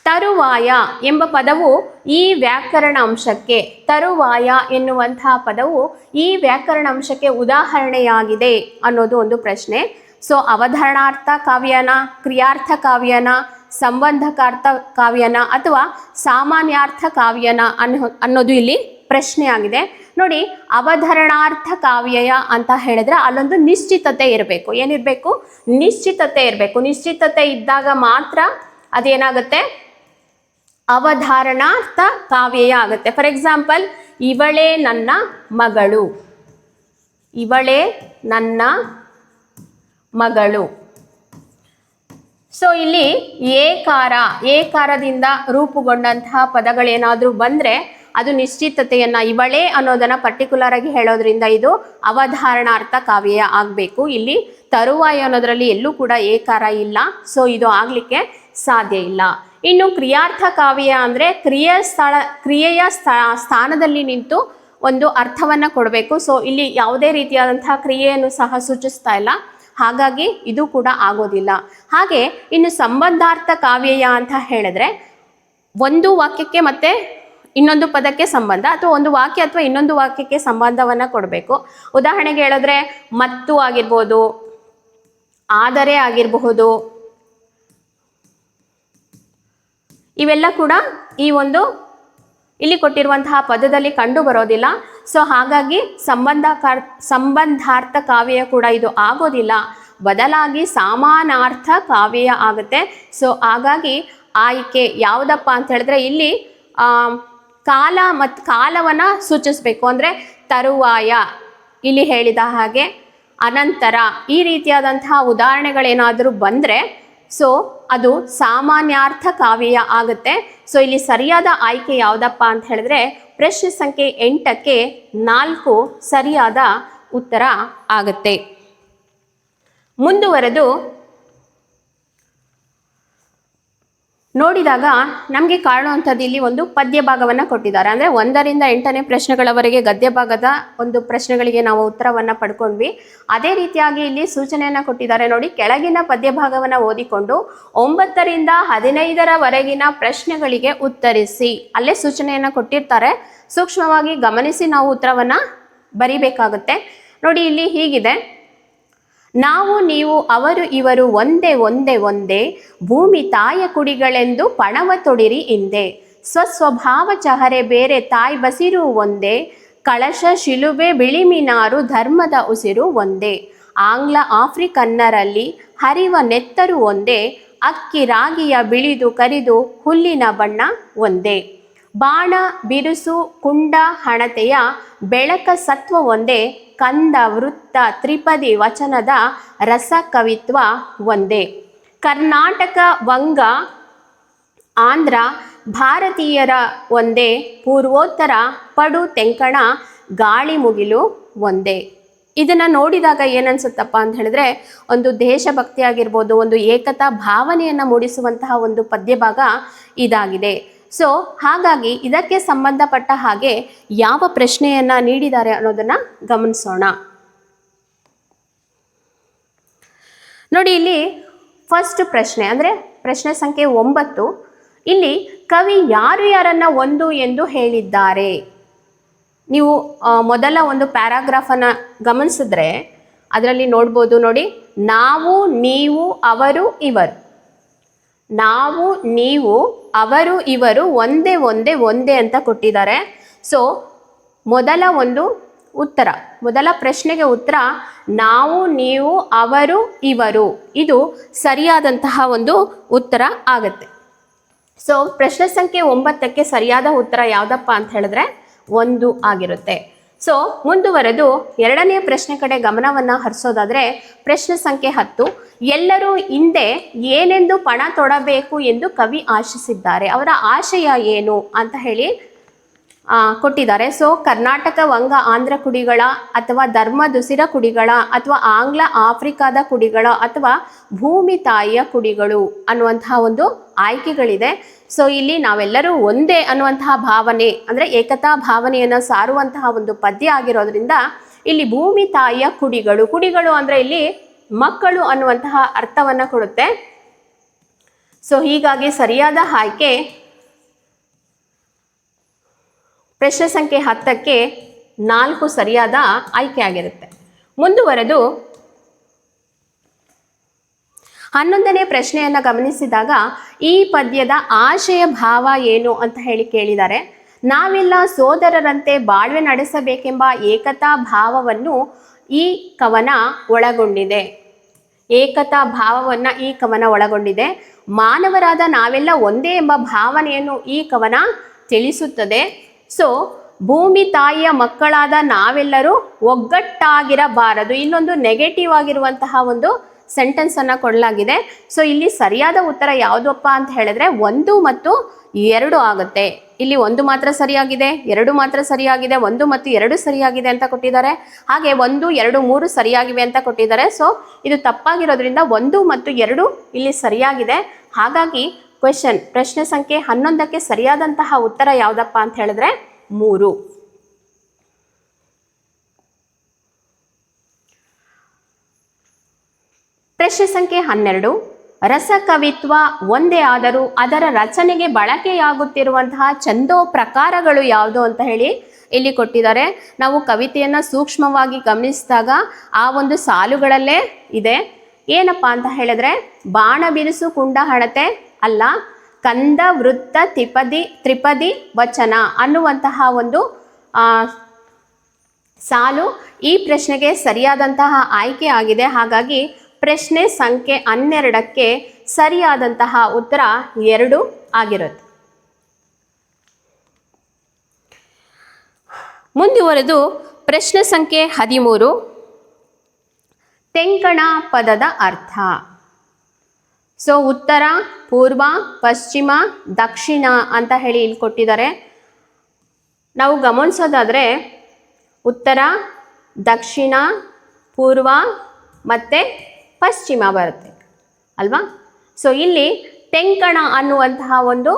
ತರುವಾಯ ಎಂಬ ಪದವು ಈ ವ್ಯಾಕರಣ ಅಂಶಕ್ಕೆ, ತರುವಾಯ ಎನ್ನುವಂತಹ ಪದವು ಈ ವ್ಯಾಕರಣ ಅಂಶಕ್ಕೆ ಉದಾಹರಣೆಯಾಗಿದೆ ಅನ್ನೋದು ಒಂದು ಪ್ರಶ್ನೆ. ಸೊ ಅವಧಾರಣಾರ್ಥ ಕಾವ್ಯನ, ಕ್ರಿಯಾರ್ಥ ಕಾವ್ಯನ, ಸಂಬಂಧಕಾರ್ಥ ಕಾವ್ಯನ ಅಥವಾ ಸಾಮಾನ್ಯಾರ್ಥ ಕಾವ್ಯನ ಅನ್ನೋದು ಇಲ್ಲಿ ಪ್ರಶ್ನೆ ಆಗಿದೆ. ನೋಡಿ, ಅವಧರಣಾರ್ಥ ಕಾವ್ಯಯ ಅಂತ ಹೇಳಿದ್ರೆ ಅಲ್ಲೊಂದು ನಿಶ್ಚಿತತೆ ಇರಬೇಕು. ಏನಿರಬೇಕು? ನಿಶ್ಚಿತತೆ ಇರಬೇಕು. ನಿಶ್ಚಿತತೆ ಇದ್ದಾಗ ಮಾತ್ರ ಅದೇನಾಗುತ್ತೆ? ಅವಧಾರಣಾರ್ಥ ಕಾವ್ಯಯ ಆಗುತ್ತೆ. ಫಾರ್ ಎಕ್ಸಾಂಪಲ್, ಇವಳೇ ನನ್ನ ಮಗಳು, ಇವಳೇ ನನ್ನ ಮಗಳು. ಸೊ ಇಲ್ಲಿ ಏಕಾರದಿಂದ ರೂಪುಗೊಂಡಂತಹ ಪದಗಳೇನಾದರೂ ಬಂದರೆ ಅದು ನಿಶ್ಚಿತತೆಯನ್ನ, ಇವಳೇ ಅನ್ನೋದನ್ನ ಪರ್ಟಿಕ್ಯುಲರ್ ಆಗಿ ಹೇಳೋದ್ರಿಂದ ಇದು ಅವಧಾರಣಾರ್ಥ ಕಾವ್ಯ ಆಗಬೇಕು. ಇಲ್ಲಿ ತರುವಾಯ ಅನ್ನೋದ್ರಲ್ಲಿ ಎಲ್ಲೂ ಕೂಡ ಏಕಾರ ಇಲ್ಲ, ಸೊ ಇದು ಆಗ್ಲಿಕ್ಕೆ ಸಾಧ್ಯ ಇಲ್ಲ. ಇನ್ನು ಕ್ರಿಯಾರ್ಥ ಕಾವ್ಯ ಅಂದರೆ ಕ್ರಿಯೆಯ ಸ್ಥಾನದಲ್ಲಿ ನಿಂತು ಒಂದು ಅರ್ಥವನ್ನ ಕೊಡಬೇಕು. ಸೊ ಇಲ್ಲಿ ಯಾವುದೇ ರೀತಿಯಾದಂತಹ ಕ್ರಿಯೆಯನ್ನು ಸಹ ಸೂಚಿಸ್ತಾ ಇಲ್ಲ, ಹಾಗಾಗಿ ಇದು ಕೂಡ ಆಗೋದಿಲ್ಲ. ಹಾಗೆ ಇನ್ನು ಸಂಬಂಧಾರ್ಥ ಕಾವ್ಯಯ ಅಂತ ಹೇಳಿದ್ರೆ ಒಂದು ವಾಕ್ಯಕ್ಕೆ ಮತ್ತೆ ಇನ್ನೊಂದು ಪದಕ್ಕೆ ಸಂಬಂಧ, ಅಥವಾ ಒಂದು ವಾಕ್ಯ ಅಥವಾ ಇನ್ನೊಂದು ವಾಕ್ಯಕ್ಕೆ ಸಂಬಂಧವನ್ನ ಕೊಡಬೇಕು. ಉದಾಹರಣೆಗೆ ಹೇಳಿದ್ರೆ ಮತ್ತು ಆಗಿರ್ಬೋದು, ಆದರೆ ಆಗಿರಬಹುದು, ಇವೆಲ್ಲ ಕೂಡ ಈ ಒಂದು ಇಲ್ಲಿ ಕೊಟ್ಟಿರುವಂತಹ ಪದದಲ್ಲಿ ಕಂಡು ಬರೋದಿಲ್ಲ. ಸೊ ಹಾಗಾಗಿ ಸಂಬಂಧಾರ್ಥ ಕಾವ್ಯ ಕೂಡ ಇದು ಆಗೋದಿಲ್ಲ, ಬದಲಾಗಿ ಸಮಾನಾರ್ಥ ಕಾವ್ಯ ಆಗುತ್ತೆ. ಸೊ ಹಾಗಾಗಿ ಆಯ್ಕೆ ಯಾವುದಪ್ಪ ಅಂತ ಹೇಳಿದ್ರೆ ಇಲ್ಲಿ ಕಾಲ ಮತ್ತು ಕಾಲವನ್ನು ಸೂಚಿಸಬೇಕು. ಅಂದರೆ ತರುವಾಯ ಇಲ್ಲಿ ಹೇಳಿದ ಹಾಗೆ, ಅನಂತರ, ಈ ರೀತಿಯಾದಂತಹ ಉದಾಹರಣೆಗಳೇನಾದರೂ ಬಂದರೆ ಸೊ ಅದು ಸಾಮಾನ್ಯಾರ್ಥ ಕಾವ್ಯ ಆಗುತ್ತೆ. ಸೊ ಇಲ್ಲಿ ಸರಿಯಾದ ಆಯ್ಕೆ ಯಾವುದಪ್ಪ ಅಂತ ಹೇಳಿದ್ರೆ ಪ್ರಶ್ನೆ ಸಂಖ್ಯೆ 8ಕ್ಕೆ 4 ಸರಿಯಾದ ಉತ್ತರ ಆಗುತ್ತೆ. ಮುಂದುವರೆದು ನೋಡಿದಾಗ ನಮಗೆ ಕಾಣುವಂಥದ್ದು ಇಲ್ಲಿ ಒಂದು ಪದ್ಯ ಭಾಗವನ್ನು ಕೊಟ್ಟಿದ್ದಾರೆ. ಅಂದರೆ 1ರಿಂದ 8ನೇ ಪ್ರಶ್ನೆಗಳವರೆಗೆ ಗದ್ಯ ಭಾಗದ ಒಂದು ಪ್ರಶ್ನೆಗಳಿಗೆ ನಾವು ಉತ್ತರವನ್ನು ಪಡ್ಕೊಂಡ್ವಿ. ಅದೇ ರೀತಿಯಾಗಿ ಇಲ್ಲಿ ಸೂಚನೆಯನ್ನು ಕೊಟ್ಟಿದ್ದಾರೆ. ನೋಡಿ, ಕೆಳಗಿನ ಪದ್ಯ ಭಾಗವನ್ನು ಓದಿಕೊಂಡು 9ರಿಂದ 15ರವರೆಗಿನ ಪ್ರಶ್ನೆಗಳಿಗೆ ಉತ್ತರಿಸಿ. ಅಲ್ಲೇ ಸೂಚನೆಯನ್ನು ಕೊಟ್ಟಿರ್ತಾರೆ, ಸೂಕ್ಷ್ಮವಾಗಿ ಗಮನಿಸಿ ನಾವು ಉತ್ತರವನ್ನು ಬರಿಬೇಕಾಗುತ್ತೆ. ನೋಡಿ, ಇಲ್ಲಿ ಹೀಗಿದೆ: ನಾವು ನೀವು ಅವರು ಇವರು ಒಂದೇ ಒಂದೇ ಒಂದೇ, ಭೂಮಿ ತಾಯ ಕುಡಿಗಳೆಂದು ಪಣವ ತೊಡಿರಿ ಹಿಂದೆ, ಸ್ವಸ್ವಭಾವ ಚಹರೆ ಬೇರೆ ತಾಯಿ ಬಸಿರು ಒಂದೇ, ಕಳಶ ಶಿಲುಬೆ ಬಿಳಿಮಿನಾರು ಧರ್ಮದ ಉಸಿರು ಒಂದೇ, ಆಂಗ್ಲ ಆಫ್ರಿಕನ್ನರಲ್ಲಿ ಹರಿವ ನೆತ್ತರು ಒಂದೇ, ಅಕ್ಕಿ ರಾಗಿಯ ಬಿಳಿದು ಕರಿದು ಹುಲ್ಲಿನ ಬಣ್ಣ ಒಂದೇ, ಬಾಣ ಬಿರುಸು ಕುಂಡ ಹಣತೆಯ ಬೆಳಕ ಸತ್ವ ಒಂದೇ, ಕಂದ ವೃತ್ತ ತ್ರಿಪದಿ ವಚನದ ರಸ ಕವಿತ್ವ ಒಂದೇ, ಕರ್ನಾಟಕ ವಂಗ ಆಂಧ್ರ ಭಾರತೀಯರ ಒಂದೇ, ಪೂರ್ವೋತ್ತರ ಪಡು ತೆಂಕಣ ಗಾಳಿ ಮುಗಿಲು ಒಂದೇ. ಇದನ್ನು ನೋಡಿದಾಗ ಏನನ್ಸುತ್ತಪ್ಪ ಅಂತ ಹೇಳಿದ್ರೆ ಒಂದು ದೇಶಭಕ್ತಿ ಆಗಿರ್ಬೋದು, ಒಂದು ಏಕತಾ ಭಾವನೆಯನ್ನು ಮೂಡಿಸುವಂತಹ ಒಂದು ಪದ್ಯ ಭಾಗ ಇದಾಗಿದೆ. ಸೊ ಹಾಗಾಗಿ ಇದಕ್ಕೆ ಸಂಬಂಧಪಟ್ಟ ಹಾಗೆ ಯಾವ ಪ್ರಶ್ನೆಯನ್ನ ನೀಡಿದ್ದಾರೆ ಅನ್ನೋದನ್ನ ಗಮನಿಸೋಣ. ನೋಡಿ, ಇಲ್ಲಿ ಫಸ್ಟ್ ಪ್ರಶ್ನೆ ಅಂದರೆ ಪ್ರಶ್ನೆ ಸಂಖ್ಯೆ 9. ಇಲ್ಲಿ ಕವಿ ಯಾರು ಯಾರನ್ನ ಒಂದು ಎಂದು ಹೇಳಿದ್ದಾರೆ. ನೀವು ಮೊದಲ ಒಂದು ಪ್ಯಾರಾಗ್ರಾಫನ್ನು ಗಮನಿಸಿದ್ರೆ ಅದರಲ್ಲಿ ನೋಡ್ಬೋದು. ನೋಡಿ, ನಾವು ನೀವು ಅವರು ಇವರು, ನಾವು ನೀವು ಅವರು ಇವರು ಒಂದೇ ಒಂದೇ ಒಂದೇ ಅಂತ ಕೊಟ್ಟಿದ್ದಾರೆ. ಸೊ ಮೊದಲ ಒಂದು ಉತ್ತರ, ಮೊದಲ ಪ್ರಶ್ನೆಗೆ ಉತ್ತರ ನಾವು ನೀವು ಅವರು ಇವರು, ಇದು ಸರಿಯಾದಂತಹ ಒಂದು ಉತ್ತರ ಆಗುತ್ತೆ. ಸೊ ಪ್ರಶ್ನೆ ಸಂಖ್ಯೆ 9ಕ್ಕೆ ಸರಿಯಾದ ಉತ್ತರ ಯಾವುದಪ್ಪ ಅಂತ ಹೇಳಿದ್ರೆ 1 ಆಗಿರುತ್ತೆ. ಸೊ ಮುಂದುವರೆದು 2ನೇ ಪ್ರಶ್ನೆ ಕಡೆ ಗಮನವನ್ನು ಹರಿಸೋದಾದರೆ ಪ್ರಶ್ನೆ ಸಂಖ್ಯೆ 10. ಎಲ್ಲರೂ ಹಿಂದೆ ಏನೆಂದು ಪಣ ತೊಡಬೇಕು ಎಂದು ಕವಿ ಆಶಿಸಿದ್ದಾರೆ. ಅವರ ಆಶಯ ಏನು ಅಂತ ಹೇಳಿ ಕೊಟ್ಟಿದ್ದಾರೆ. ಸೊ ಕರ್ನಾಟಕ ವಂಗ ಆಂಧ್ರ ಕುಡಿಗಳ, ಅಥವಾ ಧರ್ಮದುಸಿರ ಕುಡಿಗಳ, ಅಥವಾ ಆಂಗ್ಲ ಆಫ್ರಿಕಾದ ಕುಡಿಗಳ, ಅಥವಾ ಭೂಮಿ ತಾಯಿಯ ಕುಡಿಗಳು ಅನ್ನುವಂತಹ ಒಂದು ಆಯ್ಕೆಗಳಿದೆ. ಸೊ ಇಲ್ಲಿ ನಾವೆಲ್ಲರೂ ಒಂದೇ ಅನ್ನುವಂತಹ ಭಾವನೆ, ಅಂದರೆ ಏಕತಾ ಭಾವನೆಯನ್ನು ಸಾರುವಂತಹ ಒಂದು ಪದ್ಯ ಆಗಿರೋದ್ರಿಂದ ಇಲ್ಲಿ ಭೂಮಿ ತಾಯಿಯ ಕುಡಿಗಳು, ಕುಡಿಗಳು ಅಂದರೆ ಇಲ್ಲಿ ಮಕ್ಕಳು ಅನ್ನುವಂತಹ ಅರ್ಥವನ್ನು ಕೊಡುತ್ತೆ. ಸೊ ಹೀಗಾಗಿ ಸರಿಯಾದ ಆಯ್ಕೆ ಪ್ರಶ್ನೆ ಸಂಖ್ಯೆ 10ಕ್ಕೆ 4 ಸರಿಯಾದ ಆಯ್ಕೆ ಆಗಿರುತ್ತೆ. ಮುಂದುವರೆದು 11ನೇ ಪ್ರಶ್ನೆಯನ್ನು ಗಮನಿಸಿದಾಗ ಈ ಪದ್ಯದ ಆಶಯ ಭಾವ ಏನು ಅಂತ ಹೇಳಿ ಕೇಳಿದ್ದಾರೆ. ನಾವೆಲ್ಲ ಸೋದರರಂತೆ ಬಾಳ್ವೆ ನಡೆಸಬೇಕೆಂಬ ಏಕತಾ ಭಾವವನ್ನು ಈ ಕವನ ಒಳಗೊಂಡಿದೆ. ಏಕತಾ ಭಾವವನ್ನು ಈ ಕವನ ಒಳಗೊಂಡಿದೆ. ಮಾನವರಾದ ನಾವೆಲ್ಲ ಒಂದೇ ಎಂಬ ಭಾವನೆಯನ್ನು ಈ ಕವನ ತಿಳಿಸುತ್ತದೆ. ಸೊ ಭೂಮಿ ತಾಯಿಯ ಮಕ್ಕಳಾದ ನಾವೆಲ್ಲರೂ ಒಗ್ಗಟ್ಟಾಗಿರಬಾರದು. ಇಲ್ಲೊಂದು ನೆಗೆಟಿವ್ ಆಗಿರುವಂತಹ ಒಂದು ಸೆಂಟೆನ್ಸ್ ಅನ್ನು ಕೊಡಲಾಗಿದೆ. ಸೊ ಇಲ್ಲಿ ಸರಿಯಾದ ಉತ್ತರ ಯಾವುದಪ್ಪ ಅಂತ ಹೇಳಿದ್ರೆ 1 ಮತ್ತು 2 ಆಗುತ್ತೆ. ಇಲ್ಲಿ 1 ಮಾತ್ರ ಸರಿಯಾಗಿದೆ, 2 ಮಾತ್ರ ಸರಿಯಾಗಿದೆ, 1 ಮತ್ತು 2 ಸರಿಯಾಗಿದೆ ಅಂತ ಕೊಟ್ಟಿದ್ದಾರೆ. ಹಾಗೆ 1, 2, 3 ಸರಿಯಾಗಿವೆ ಅಂತ ಕೊಟ್ಟಿದ್ದಾರೆ. ಸೊ ಇದು ತಪ್ಪಾಗಿರೋದ್ರಿಂದ 1 ಮತ್ತು 2 ಇಲ್ಲಿ ಸರಿಯಾಗಿದೆ. ಹಾಗಾಗಿ ಪ್ರಶ್ನೆ ಸಂಖ್ಯೆ 11ಕ್ಕೆ ಸರಿಯಾದಂತಹ ಉತ್ತರ ಯಾವುದಪ್ಪ ಅಂತ ಹೇಳಿದ್ರೆ 3. ಪ್ರಶ್ನೆ ಸಂಖ್ಯೆ 12. ರಸಕವಿತ್ವ ಒಂದೇ ಆದರೂ ಅದರ ರಚನೆಗೆ ಬಳಕೆಯಾಗುತ್ತಿರುವಂತಹ ಛಂದೋ ಪ್ರಕಾರಗಳು ಯಾವುದು ಅಂತ ಹೇಳಿ ಇಲ್ಲಿ ಕೊಟ್ಟಿದ್ದಾರೆ. ನಾವು ಕವಿತೆಯನ್ನು ಸೂಕ್ಷ್ಮವಾಗಿ ಗಮನಿಸಿದಾಗ ಆ ಒಂದು ಸಾಲುಗಳಲ್ಲೇ ಇದೆ. ಏನಪ್ಪ ಅಂತ ಹೇಳಿದ್ರೆ ಬಾಣ ಬಿರುಸು ಕುಂಡ ಹಣತೆ ಅಲ್ಲ, ಕಂದ ವೃತ್ತ ತ್ರಿಪದಿ ವಚನ ಅನ್ನುವಂತಹ ಒಂದು ಸಾಲು ಈ ಪ್ರಶ್ನೆಗೆ ಸರಿಯಾದಂತಹ ಆಯ್ಕೆ ಆಗಿದೆ. ಹಾಗಾಗಿ ಪ್ರಶ್ನೆ ಸಂಖ್ಯೆ 12ಕ್ಕೆ ಸರಿಯಾದಂತಹ ಉತ್ತರ 2 ಆಗಿರುತ್ತೆ. ಮುಂದುವರೆದು ಪ್ರಶ್ನೆ ಸಂಖ್ಯೆ 13. ತೆಂಕಣ ಪದದ ಅರ್ಥ. ಸೊ ಉತ್ತರ, ಪೂರ್ವ, ಪಶ್ಚಿಮ, ದಕ್ಷಿಣ ಅಂತ ಹೇಳಿ ಇಲ್ಲಿ ಕೊಟ್ಟಿದ್ದಾರೆ. ನಾವು ಗಮನಿಸೋದಾದರೆ ಉತ್ತರ, ದಕ್ಷಿಣ, ಪೂರ್ವ ಮತ್ತು ಪಶ್ಚಿಮ ಬರುತ್ತೆ ಅಲ್ವಾ. ಸೊ ಇಲ್ಲಿ ತೆಂಕಣ ಅನ್ನುವಂತಹ ಒಂದು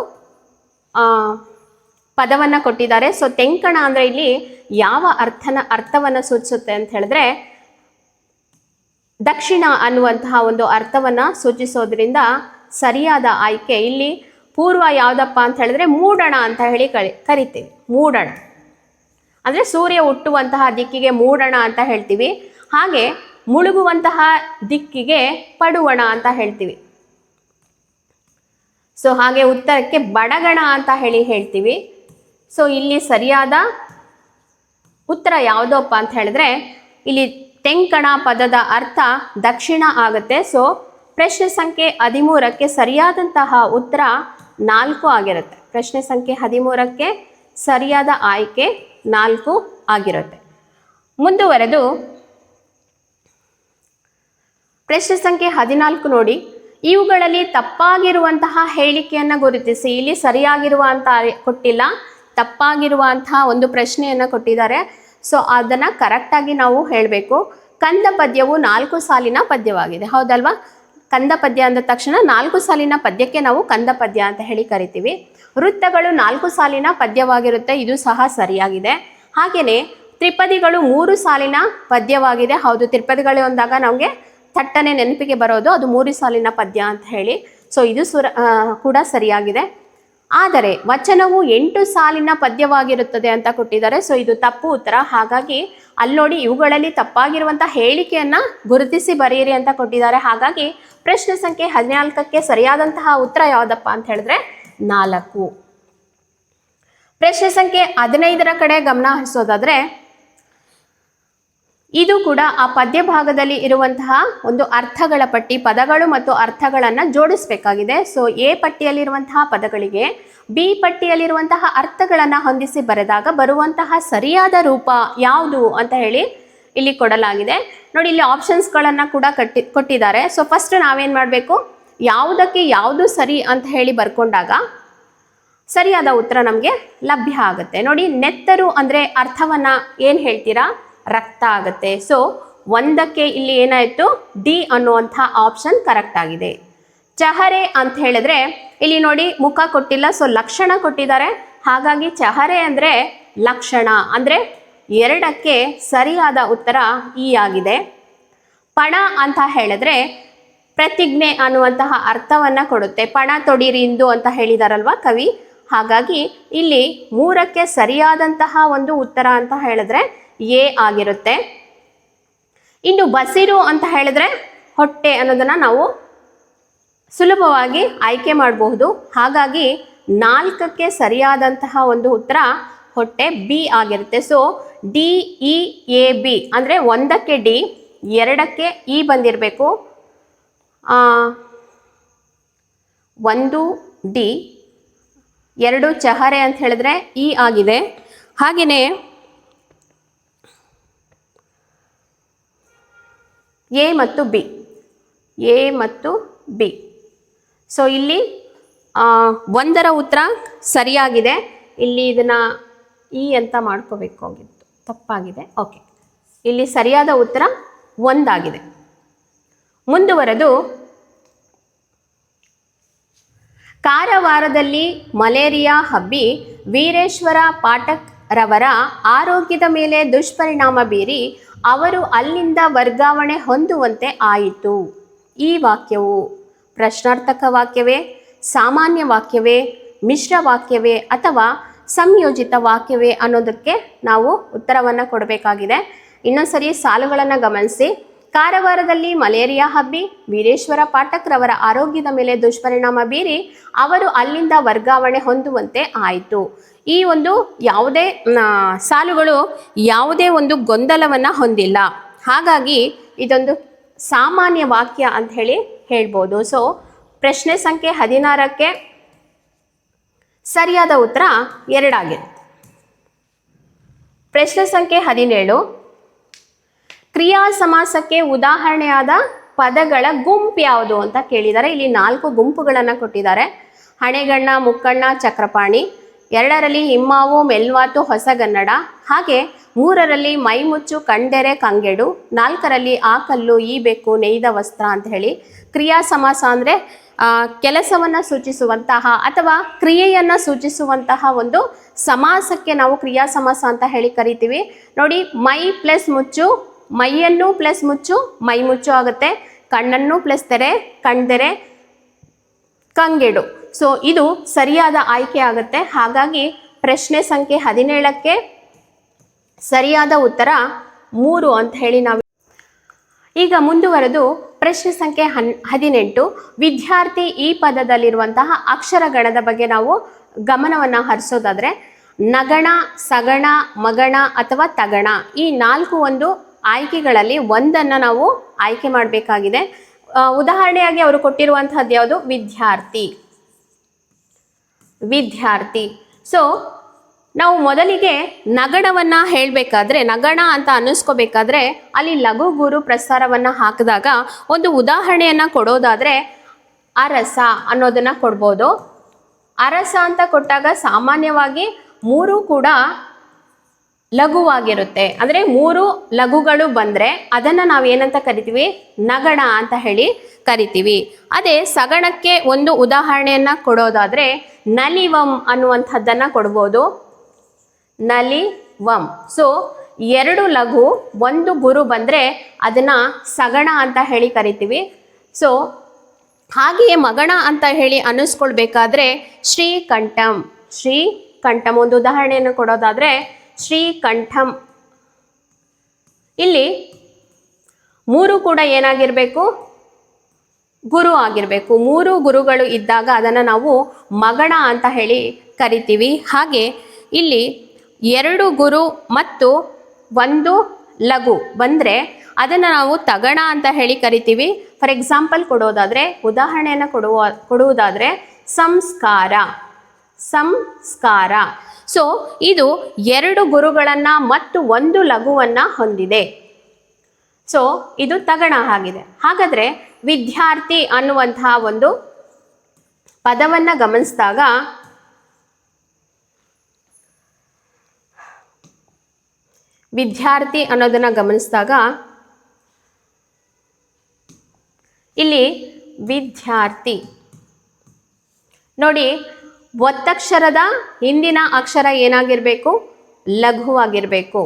ಪದವನ್ನು ಕೊಟ್ಟಿದ್ದಾರೆ. ಸೊ ತೆಂಕಣ ಅಂದರೆ ಇಲ್ಲಿ ಯಾವ ಅರ್ಥವನ್ನು ಸೂಚಿಸುತ್ತೆ ಅಂತ ಹೇಳಿದ್ರೆ ದಕ್ಷಿಣ ಅನ್ನುವಂತಹ ಒಂದು ಅರ್ಥವನ್ನು ಸೂಚಿಸೋದ್ರಿಂದ ಸರಿಯಾದ ಆಯ್ಕೆ ಇಲ್ಲಿ ಪೂರ್ವ. ಯಾವುದಪ್ಪ ಅಂತ ಹೇಳಿದ್ರೆ ಮೂಡಣ ಅಂತ ಹೇಳಿ ಕರಿತೀವಿ. ಮೂಡಣ ಅಂದರೆ ಸೂರ್ಯ ಹುಟ್ಟುವಂತಹ ದಿಕ್ಕಿಗೆ ಮೂಡಣ ಅಂತ ಹೇಳ್ತೀವಿ. ಹಾಗೆ ಮುಳುಗುವಂತಹ ದಿಕ್ಕಿಗೆ ಪಡುವಣ ಅಂತ ಹೇಳ್ತೀವಿ. ಸೊ ಹಾಗೆ ಉತ್ತರಕ್ಕೆ ಬಡಗಣ ಅಂತ ಹೇಳ್ತೀವಿ. ಸೊ ಇಲ್ಲಿ ಸರಿಯಾದ ಉತ್ತರ ಯಾವುದಪ್ಪ ಅಂತ ಹೇಳಿದ್ರೆ ಇಲ್ಲಿ ತೆಂಕಣ ಪದದ ಅರ್ಥ ದಕ್ಷಿಣ ಆಗುತ್ತೆ. ಸೊ ಪ್ರಶ್ನೆ ಸಂಖ್ಯೆ 13ಕ್ಕೆ ಸರಿಯಾದಂತಹ ಉತ್ತರ 4 ಆಗಿರುತ್ತೆ. ಪ್ರಶ್ನೆ ಸಂಖ್ಯೆ 13ಕ್ಕೆ ಸರಿಯಾದ ಆಯ್ಕೆ 4 ಆಗಿರುತ್ತೆ. ಮುಂದುವರೆದು ಪ್ರಶ್ನೆ ಸಂಖ್ಯೆ 14 ನೋಡಿ. ಇವುಗಳಲ್ಲಿ ತಪ್ಪಾಗಿರುವಂತಹ ಹೇಳಿಕೆಯನ್ನು ಗುರುತಿಸಿ. ಇಲ್ಲಿ ಸರಿಯಾಗಿರುವಂಥ ಕೊಟ್ಟಿಲ್ಲ, ತಪ್ಪಾಗಿರುವಂತಹ ಒಂದು ಪ್ರಶ್ನೆಯನ್ನು ಕೊಟ್ಟಿದ್ದಾರೆ. ಸೊ ಅದನ್ನು ಕರೆಕ್ಟಾಗಿ ನಾವು ಹೇಳಬೇಕು. ಕಂದ ಪದ್ಯವು 4 ಸಾಲಿನ ಪದ್ಯವಾಗಿದೆ, ಹೌದಲ್ವಾ. ಕಂದ ಪದ್ಯ ಅಂದ ತಕ್ಷಣ 4 ಸಾಲಿನ ಪದ್ಯಕ್ಕೆ ನಾವು ಕಂದ ಪದ್ಯ ಅಂತ ಹೇಳಿ ಕರಿತೀವಿ. ವೃತ್ತಗಳು 4 ಸಾಲಿನ ಪದ್ಯವಾಗಿರುತ್ತೆ, ಇದು ಸಹ ಸರಿಯಾಗಿದೆ. ಹಾಗೆಯೇ ತ್ರಿಪದಿಗಳು 3 ಸಾಲಿನ ಪದ್ಯವಾಗಿದೆ. ಹೌದು, ತ್ರಿಪದಿಗಳು ಅಂದಾಗ ನಮಗೆ ಥಟ್ಟನೆ ನೆನಪಿಗೆ ಬರೋದು ಅದು 3 ಸಾಲಿನ ಪದ್ಯ ಅಂತ ಹೇಳಿ. ಸೊ ಇದು ಕೂಡ ಸರಿಯಾಗಿದೆ. ಆದರೆ ವಚನವು 8 ಸಾಲಿನ ಪದ್ಯವಾಗಿರುತ್ತದೆ ಅಂತ ಕೊಟ್ಟಿದ್ದಾರೆ. ಸೊ ಇದು ತಪ್ಪು ಉತ್ತರ. ಹಾಗಾಗಿ ಅಲ್ಲಿ ನೋಡಿ, ಇವುಗಳಲ್ಲಿ ತಪ್ಪಾಗಿರುವಂಥ ಹೇಳಿಕೆಯನ್ನು ಗುರುತಿಸಿ ಬರೆಯಿರಿ ಅಂತ ಕೊಟ್ಟಿದ್ದಾರೆ. ಹಾಗಾಗಿ ಪ್ರಶ್ನೆ ಸಂಖ್ಯೆ 14ಕ್ಕೆ ಸರಿಯಾದಂತಹ ಉತ್ತರ ಯಾವುದಪ್ಪ ಅಂತ ಹೇಳಿದ್ರೆ 4. ಪ್ರಶ್ನೆ ಸಂಖ್ಯೆ 15ರ ಕಡೆ ಗಮನ ಹರಿಸೋದಾದರೆ ಇದು ಕೂಡ ಆ ಪದ್ಯ ಭಾಗದಲ್ಲಿ ಇರುವಂತಹ ಒಂದು ಅರ್ಥಗಳ ಪಟ್ಟಿ, ಪದಗಳು ಮತ್ತು ಅರ್ಥಗಳನ್ನು ಜೋಡಿಸಬೇಕಾಗಿದೆ. ಸೊ ಎ ಪಟ್ಟಿಯಲ್ಲಿರುವಂತಹ ಪದಗಳಿಗೆ ಬಿ ಪಟ್ಟಿಯಲ್ಲಿರುವಂತಹ ಅರ್ಥಗಳನ್ನು ಹೊಂದಿಸಿ ಬರೆದಾಗ ಬರುವಂತಹ ಸರಿಯಾದ ರೂಪ ಯಾವುದು ಅಂತ ಹೇಳಿ ಇಲ್ಲಿ ಕೊಡಲಾಗಿದೆ. ನೋಡಿ, ಇಲ್ಲಿ ಆಪ್ಷನ್ಸ್ಗಳನ್ನು ಕೂಡ ಕೊಟ್ಟಿದ್ದಾರೆ. ಸೊ ಫಸ್ಟ್ ನಾವೇನು ಮಾಡಬೇಕು, ಯಾವುದಕ್ಕೆ ಯಾವುದು ಸರಿ ಅಂತ ಹೇಳಿ ಬರ್ಕೊಂಡಾಗ ಸರಿಯಾದ ಉತ್ತರ ನಮಗೆ ಲಭ್ಯ ಆಗುತ್ತೆ. ನೋಡಿ, ನೆತ್ತರು ಅಂದರೆ ಅರ್ಥವನ್ನು ಏನು ಹೇಳ್ತೀರಾ, ರಕ್ತ ಆಗುತ್ತೆ. ಸೊ ಒಂದಕ್ಕೆ ಇಲ್ಲಿ ಏನಾಯಿತು, ಡಿ ಅನ್ನುವಂಥ ಆಪ್ಷನ್ ಕರೆಕ್ಟ್ ಆಗಿದೆ. ಚಹರೆ ಅಂತ ಹೇಳಿದ್ರೆ ಇಲ್ಲಿ ನೋಡಿ ಮುಖ ಕೊಟ್ಟಿಲ್ಲ, ಸೊ ಲಕ್ಷಣ ಕೊಟ್ಟಿದ್ದಾರೆ. ಹಾಗಾಗಿ ಚಹರೆ ಅಂದರೆ ಲಕ್ಷಣ, ಅಂದರೆ 2ಕ್ಕೆ ಸರಿಯಾದ ಉತ್ತರ ಇ ಆಗಿದೆ. ಪಣ ಅಂತ ಹೇಳಿದ್ರೆ ಪ್ರತಿಜ್ಞೆ ಅನ್ನುವಂತಹ ಅರ್ಥವನ್ನ ಕೊಡುತ್ತೆ. ಪಣ ತೊಡಿರಿ ಇಂದು ಅಂತ ಹೇಳಿದಾರಲ್ವಾ ಕವಿ. ಹಾಗಾಗಿ ಇಲ್ಲಿ 3ಕ್ಕೆ ಸರಿಯಾದಂತಹ ಒಂದು ಉತ್ತರ ಅಂತ ಹೇಳಿದ್ರೆ ಎ ಆಗಿರುತ್ತೆ. ಇನ್ನು ಬಸಿರು ಅಂತ ಹೇಳಿದ್ರೆ ಹೊಟ್ಟೆ ಅನ್ನೋದನ್ನ ನಾವು ಸುಲಭವಾಗಿ ಆಯ್ಕೆ ಮಾಡಬಹುದು. ಹಾಗಾಗಿ 4ಕ್ಕೆ ಸರಿಯಾದಂತಹ ಒಂದು ಉತ್ತರ ಹೊಟ್ಟೆ ಬಿ ಆಗಿರುತ್ತೆ. ಸೊ DEAB ಅಂದರೆ 1ಕ್ಕೆ ಡಿ, 2ಕ್ಕೆ ಇ ಬಂದಿರಬೇಕು. 1 ಡಿ, 2 ಚಹರೆ ಅಂತ ಹೇಳಿದ್ರೆ ಇ ಆಗಿದೆ. ಹಾಗೆಯೇ ಎ ಮತ್ತು ಬಿ. ಸೊ ಇಲ್ಲಿ 1ರ ಉತ್ತರ ಸರಿಯಾಗಿದೆ. ಇಲ್ಲಿ ಇದನ್ನ ಇ ಅಂತ ಮಾಡ್ಕೋಬೇಕಾಗಿತ್ತು, ತಪ್ಪಾಗಿದೆ. ಓಕೆ, ಇಲ್ಲಿ ಸರಿಯಾದ ಉತ್ತರ 1 ಆಗಿದೆ. ಮುಂದುವರೆದು ಕಾರವಾರದಲ್ಲಿ ಮಲೇರಿಯಾ ಹಬ್ಬಿ ವೀರೇಶ್ವರ ಪಾಠಕ್ ರವರ ಆರೋಗ್ಯದ ಮೇಲೆ ದುಷ್ಪರಿಣಾಮ ಬೀರಿ ಅವರು ಅಲ್ಲಿಂದ ವರ್ಗಾವಣೆ ಹೊಂದುವಂತೆ ಆಯಿತು. ಈ ವಾಕ್ಯವು ಪ್ರಶ್ನಾರ್ಥಕ ವಾಕ್ಯವೇ, ಸಾಮಾನ್ಯ ವಾಕ್ಯವೇ, ಮಿಶ್ರ ವಾಕ್ಯವೇ ಅಥವಾ ಸಂಯೋಜಿತ ವಾಕ್ಯವೇ ಅನ್ನೋದಕ್ಕೆ ನಾವು ಉತ್ತರವನ್ನು ಕೊಡಬೇಕಾಗಿದೆ. ಇನ್ನೊಂದ್ಸರಿ ಸಾಲುಗಳನ್ನು ಗಮನಿಸಿ. ಕಾರವಾರದಲ್ಲಿ ಮಲೇರಿಯಾ ಹಬ್ಬಿ ವೀರೇಶ್ವರ ಪಾಠಕ್ ರವರ ಆರೋಗ್ಯದ ಮೇಲೆ ದುಷ್ಪರಿಣಾಮ ಬೀರಿ ಅವರು ಅಲ್ಲಿಂದ ವರ್ಗಾವಣೆ ಹೊಂದುವಂತೆ ಆಯಿತು. ಈ ಒಂದು ಯಾವುದೇ ಸಾಲುಗಳು ಯಾವುದೇ ಒಂದು ಗೊಂದಲವನ್ನು ಹೊಂದಿಲ್ಲ. ಹಾಗಾಗಿ ಇದೊಂದು ಸಾಮಾನ್ಯ ವಾಕ್ಯ ಅಂತ ಹೇಳ್ಬೋದು. ಸೊ ಪ್ರಶ್ನೆ ಸಂಖ್ಯೆ 16ಕ್ಕೆ ಸರಿಯಾದ ಉತ್ತರ 2 ಆಗಿದೆ. ಪ್ರಶ್ನೆ ಸಂಖ್ಯೆ 17 ಕ್ರಿಯಾ ಸಮಾಸಕ್ಕೆ ಉದಾಹರಣೆಯಾದ ಪದಗಳ ಗುಂಪು ಯಾವುದು ಅಂತ ಕೇಳಿದ್ದಾರೆ. ಇಲ್ಲಿ 4 ಗುಂಪುಗಳನ್ನು ಕೊಟ್ಟಿದ್ದಾರೆ. ಹಣೆಗಣ್ಣ, ಮುಕ್ಕಣ್ಣ, ಚಕ್ರಪಾಣಿ. 2ರಲ್ಲಿ ಹಿಮ್ಮಾವು, ಮೆಲ್ವಾತು, ಹೊಸಗನ್ನಡ. ಹಾಗೆ 3ರಲ್ಲಿ ಮೈಮುಚ್ಚು, ಕಣ್ದೆರೆ, ಕಂಗೆಡು. 4ರಲ್ಲಿ ಆ ಕಲ್ಲು, ಈ ಬೆಕ್ಕು, ನೇಯ್ದ ವಸ್ತ್ರ ಅಂತ ಹೇಳಿ. ಕ್ರಿಯಾ ಸಮಾಸ ಅಂದರೆ ಕೆಲಸವನ್ನು ಸೂಚಿಸುವಂತಹ ಅಥವಾ ಕ್ರಿಯೆಯನ್ನು ಸೂಚಿಸುವಂತಹ ಒಂದು ಸಮಾಸಕ್ಕೆ ನಾವು ಕ್ರಿಯಾ ಸಮಾಸ ಅಂತ ಕರಿತೀವಿ. ನೋಡಿ, ಮೈ ಪ್ಲಸ್ ಮುಚ್ಚು, ಮೈಯನ್ನು ಪ್ಲಸ್ ಮುಚ್ಚು, ಮೈ ಮುಚ್ಚು ಆಗುತ್ತೆ. ಕಣ್ಣನ್ನು ಪ್ಲಸ್ ತೆರೆ, ಕಣ್ದೆರೆ, ಕಂಗೆಡು. ಸೊ ಇದು ಸರಿಯಾದ ಆಯ್ಕೆ ಆಗುತ್ತೆ. ಹಾಗಾಗಿ ಪ್ರಶ್ನೆ ಸಂಖ್ಯೆ 17ಕ್ಕೆ ಸರಿಯಾದ ಉತ್ತರ 3 ಅಂತ ನಾವು ಈಗ ಮುಂದುವರೆದು ಪ್ರಶ್ನೆ ಸಂಖ್ಯೆ 18 ವಿದ್ಯಾರ್ಥಿ ಈ ಪದದಲ್ಲಿರುವಂತಹ ಅಕ್ಷರಗಣದ ಬಗ್ಗೆ ನಾವು ಗಮನವನ್ನು ಹರಿಸೋದಾದ್ರೆ ನಗಣ, ಸಗಣ, ಮಗಣ ಅಥವಾ ತಗಣ ಈ 4 ಒಂದು ಆಯ್ಕೆಗಳಲ್ಲಿ ಒಂದನ್ನು ನಾವು ಆಯ್ಕೆ ಮಾಡಬೇಕಾಗಿದೆ. ಉದಾಹರಣೆಯಾಗಿ ಅವರು ಕೊಟ್ಟಿರುವಂತಹದ್ದು ಯಾವುದು? ವಿದ್ಯಾರ್ಥಿ. ಸೊ ನಾವು ಮೊದಲಿಗೆ ನಗಣವನ್ನು ಹೇಳಬೇಕಾದ್ರೆ, ನಗಣ ಅಂತ ಅನ್ನಿಸ್ಕೋಬೇಕಾದ್ರೆ ಅಲ್ಲಿ ಲಘು ಗುರು ಪ್ರಸಾರವನ್ನು ಹಾಕಿದಾಗ ಒಂದು ಉದಾಹರಣೆಯನ್ನು ಕೊಡೋದಾದರೆ ಅರಸ ಅನ್ನೋದನ್ನು ಕೊಡ್ಬೋದು. ಅರಸ ಅಂತ ಕೊಟ್ಟಾಗ ಸಾಮಾನ್ಯವಾಗಿ 3 ಕೂಡ ಲಘುವಾಗಿರುತ್ತೆ. ಅಂದರೆ 3 ಲಘುಗಳು ಬಂದರೆ ಅದನ್ನು ನಾವು ಏನಂತ ಕರಿತೀವಿ? ನಗಣ ಅಂತ ಕರಿತೀವಿ. ಅದೇ ಸಗಣಕ್ಕೆ ಒಂದು ಉದಾಹರಣೆಯನ್ನು ಕೊಡೋದಾದರೆ ನಲಿವಂ ಅನ್ನುವಂಥದ್ದನ್ನು ಕೊಡ್ಬೋದು. ನಲಿವಂ. ಸೊ 2 ಲಘು 1 ಗುರು ಬಂದರೆ ಅದನ್ನು ಸಗಣ ಅಂತ ಕರಿತೀವಿ. ಸೊ ಹಾಗೆಯೇ ಮಗಣ ಅಂತ ಅನ್ನಿಸ್ಕೊಳ್ಬೇಕಾದ್ರೆ ಶ್ರೀಕಂಠಂ ಒಂದು ಉದಾಹರಣೆಯನ್ನು ಕೊಡೋದಾದರೆ ಶ್ರೀಕಂಠಂ. ಇಲ್ಲಿ 3 ಕೂಡ ಏನಾಗಿರಬೇಕು? ಗುರು ಆಗಿರಬೇಕು. 3 ಗುರುಗಳು ಇದ್ದಾಗ ಅದನ್ನು ನಾವು ಮಗಣ ಅಂತ ಕರಿತೀವಿ. ಹಾಗೆ ಇಲ್ಲಿ 2 ಗುರು ಮತ್ತು 1 ಲಘು ಬಂದರೆ ಅದನ್ನು ನಾವು ತಗಣ ಅಂತ ಕರಿತೀವಿ. ಫಾರ್ ಎಕ್ಸಾಂಪಲ್ ಕೊಡೋದಾದರೆ, ಉದಾಹರಣೆಯನ್ನು ಕೊಡುವುದಾದರೆ ಸಂಸ್ಕಾರ. ಸೊ ಇದು 2 ಗುರುಗಳನ್ನು ಮತ್ತು 1 ಲಘುವನ್ನು ಹೊಂದಿದೆ. ಸೊ ಇದು ತಗಣ ಆಗಿದೆ. ಹಾಗಾದರೆ ವಿದ್ಯಾರ್ಥಿ ಅನ್ನುವಂತಹ ಒಂದು ಪದವನ್ನು ಗಮನಿಸಿದಾಗ ಇಲ್ಲಿ ವಿದ್ಯಾರ್ಥಿ ನೋಡಿ, ಒತ್ತಕ್ಷರದ ಹಿಂದಿನ ಅಕ್ಷರ ಏನಾಗಿರಬೇಕು? ಲಘುವಾಗಿರಬೇಕು,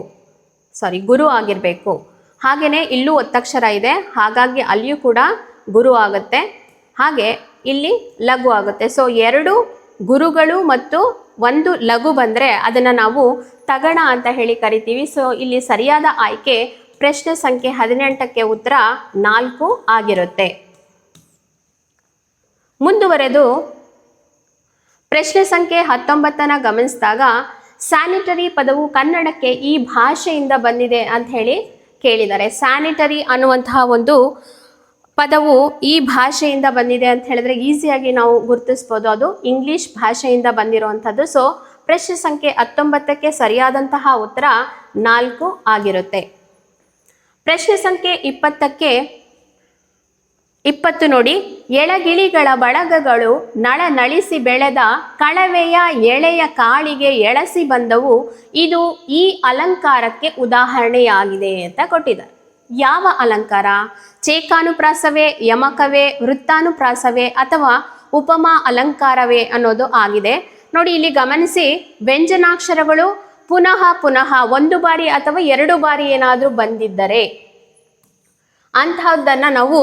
ಗುರು ಆಗಿರಬೇಕು. ಹಾಗೆಯೇ ಇಲ್ಲೂ ಒತ್ತಕ್ಷರ ಇದೆ, ಹಾಗಾಗಿ ಅಲ್ಲಿಯೂ ಕೂಡ ಗುರು ಆಗುತ್ತೆ, ಹಾಗೆ ಇಲ್ಲಿ ಲಘು ಆಗುತ್ತೆ. ಸೊ 2 ಗುರುಗಳು ಮತ್ತು 1 ಲಘು ಬಂದರೆ ಅದನ್ನು ನಾವು ತಗಣ ಅಂತ ಹೇಳಿ ಕರಿತೀವಿ. ಸೊ ಇಲ್ಲಿ ಸರಿಯಾದ ಆಯ್ಕೆ ಪ್ರಶ್ನೆ ಸಂಖ್ಯೆ 18ಕ್ಕೆ ಉತ್ತರ 4 ಆಗಿರುತ್ತೆ. ಮುಂದುವರೆದು ಪ್ರಶ್ನೆ ಸಂಖ್ಯೆ 19ನ ಗಮನಿಸಿದಾಗ ಸ್ಯಾನಿಟರಿ ಪದವು ಕನ್ನಡಕ್ಕೆ ಈ ಭಾಷೆಯಿಂದ ಬಂದಿದೆ ಅಂತ ಹೇಳಿ ಕೇಳಿದ್ದಾರೆ. ಸ್ಯಾನಿಟರಿ ಅನ್ನುವಂತಹ ಒಂದು ಪದವು ಈ ಭಾಷೆಯಿಂದ ಬಂದಿದೆ ಅಂತ ಹೇಳಿದ್ರೆ ಈಸಿಯಾಗಿ ನಾವು ಗುರುತಿಸ್ಬೋದು, ಅದು ಇಂಗ್ಲಿಷ್ ಭಾಷೆಯಿಂದ ಬಂದಿರುವಂಥದ್ದು. ಸೊ ಪ್ರಶ್ನೆ ಸಂಖ್ಯೆ 19ಕ್ಕೆ ಸರಿಯಾದಂತಹ ಉತ್ತರ 4 ಆಗಿರುತ್ತೆ. ಪ್ರಶ್ನೆ ಸಂಖ್ಯೆ 20ಕ್ಕೆ 20 ನೋಡಿ, ಎಳಗಿಳಿಗಳ ಬಳಗಗಳು ನಳನಳಿಸಿ ಬೆಳೆದ ಕಳವೆಯ ಎಳೆಯ ಕಾಳಿಗೆ ಎಳಸಿ ಬಂದವು, ಇದು ಈ ಅಲಂಕಾರಕ್ಕೆ ಉದಾಹರಣೆಯಾಗಿದೆ ಅಂತ ಕೊಟ್ಟಿದ್ದಾರೆ. ಯಾವ ಅಲಂಕಾರ? ಚೇಕಾನುಪ್ರಾಸವೇ, ಯಮಕವೇ, ವೃತ್ತಾನುಪ್ರಾಸವೇ ಅಥವಾ ಉಪಮಾ ಅಲಂಕಾರವೇ ಅನ್ನೋದು ಆಗಿದೆ. ನೋಡಿ ಇಲ್ಲಿ ಗಮನಿಸಿ, ವ್ಯಂಜನಾಕ್ಷರಗಳು ಪುನಃ ಪುನಃ 1 ಬಾರಿ ಅಥವಾ 2 ಬಾರಿ ಏನಾದರೂ ಬಂದಿದ್ದರೆ ಅಂತಹದ್ದನ್ನು ನಾವು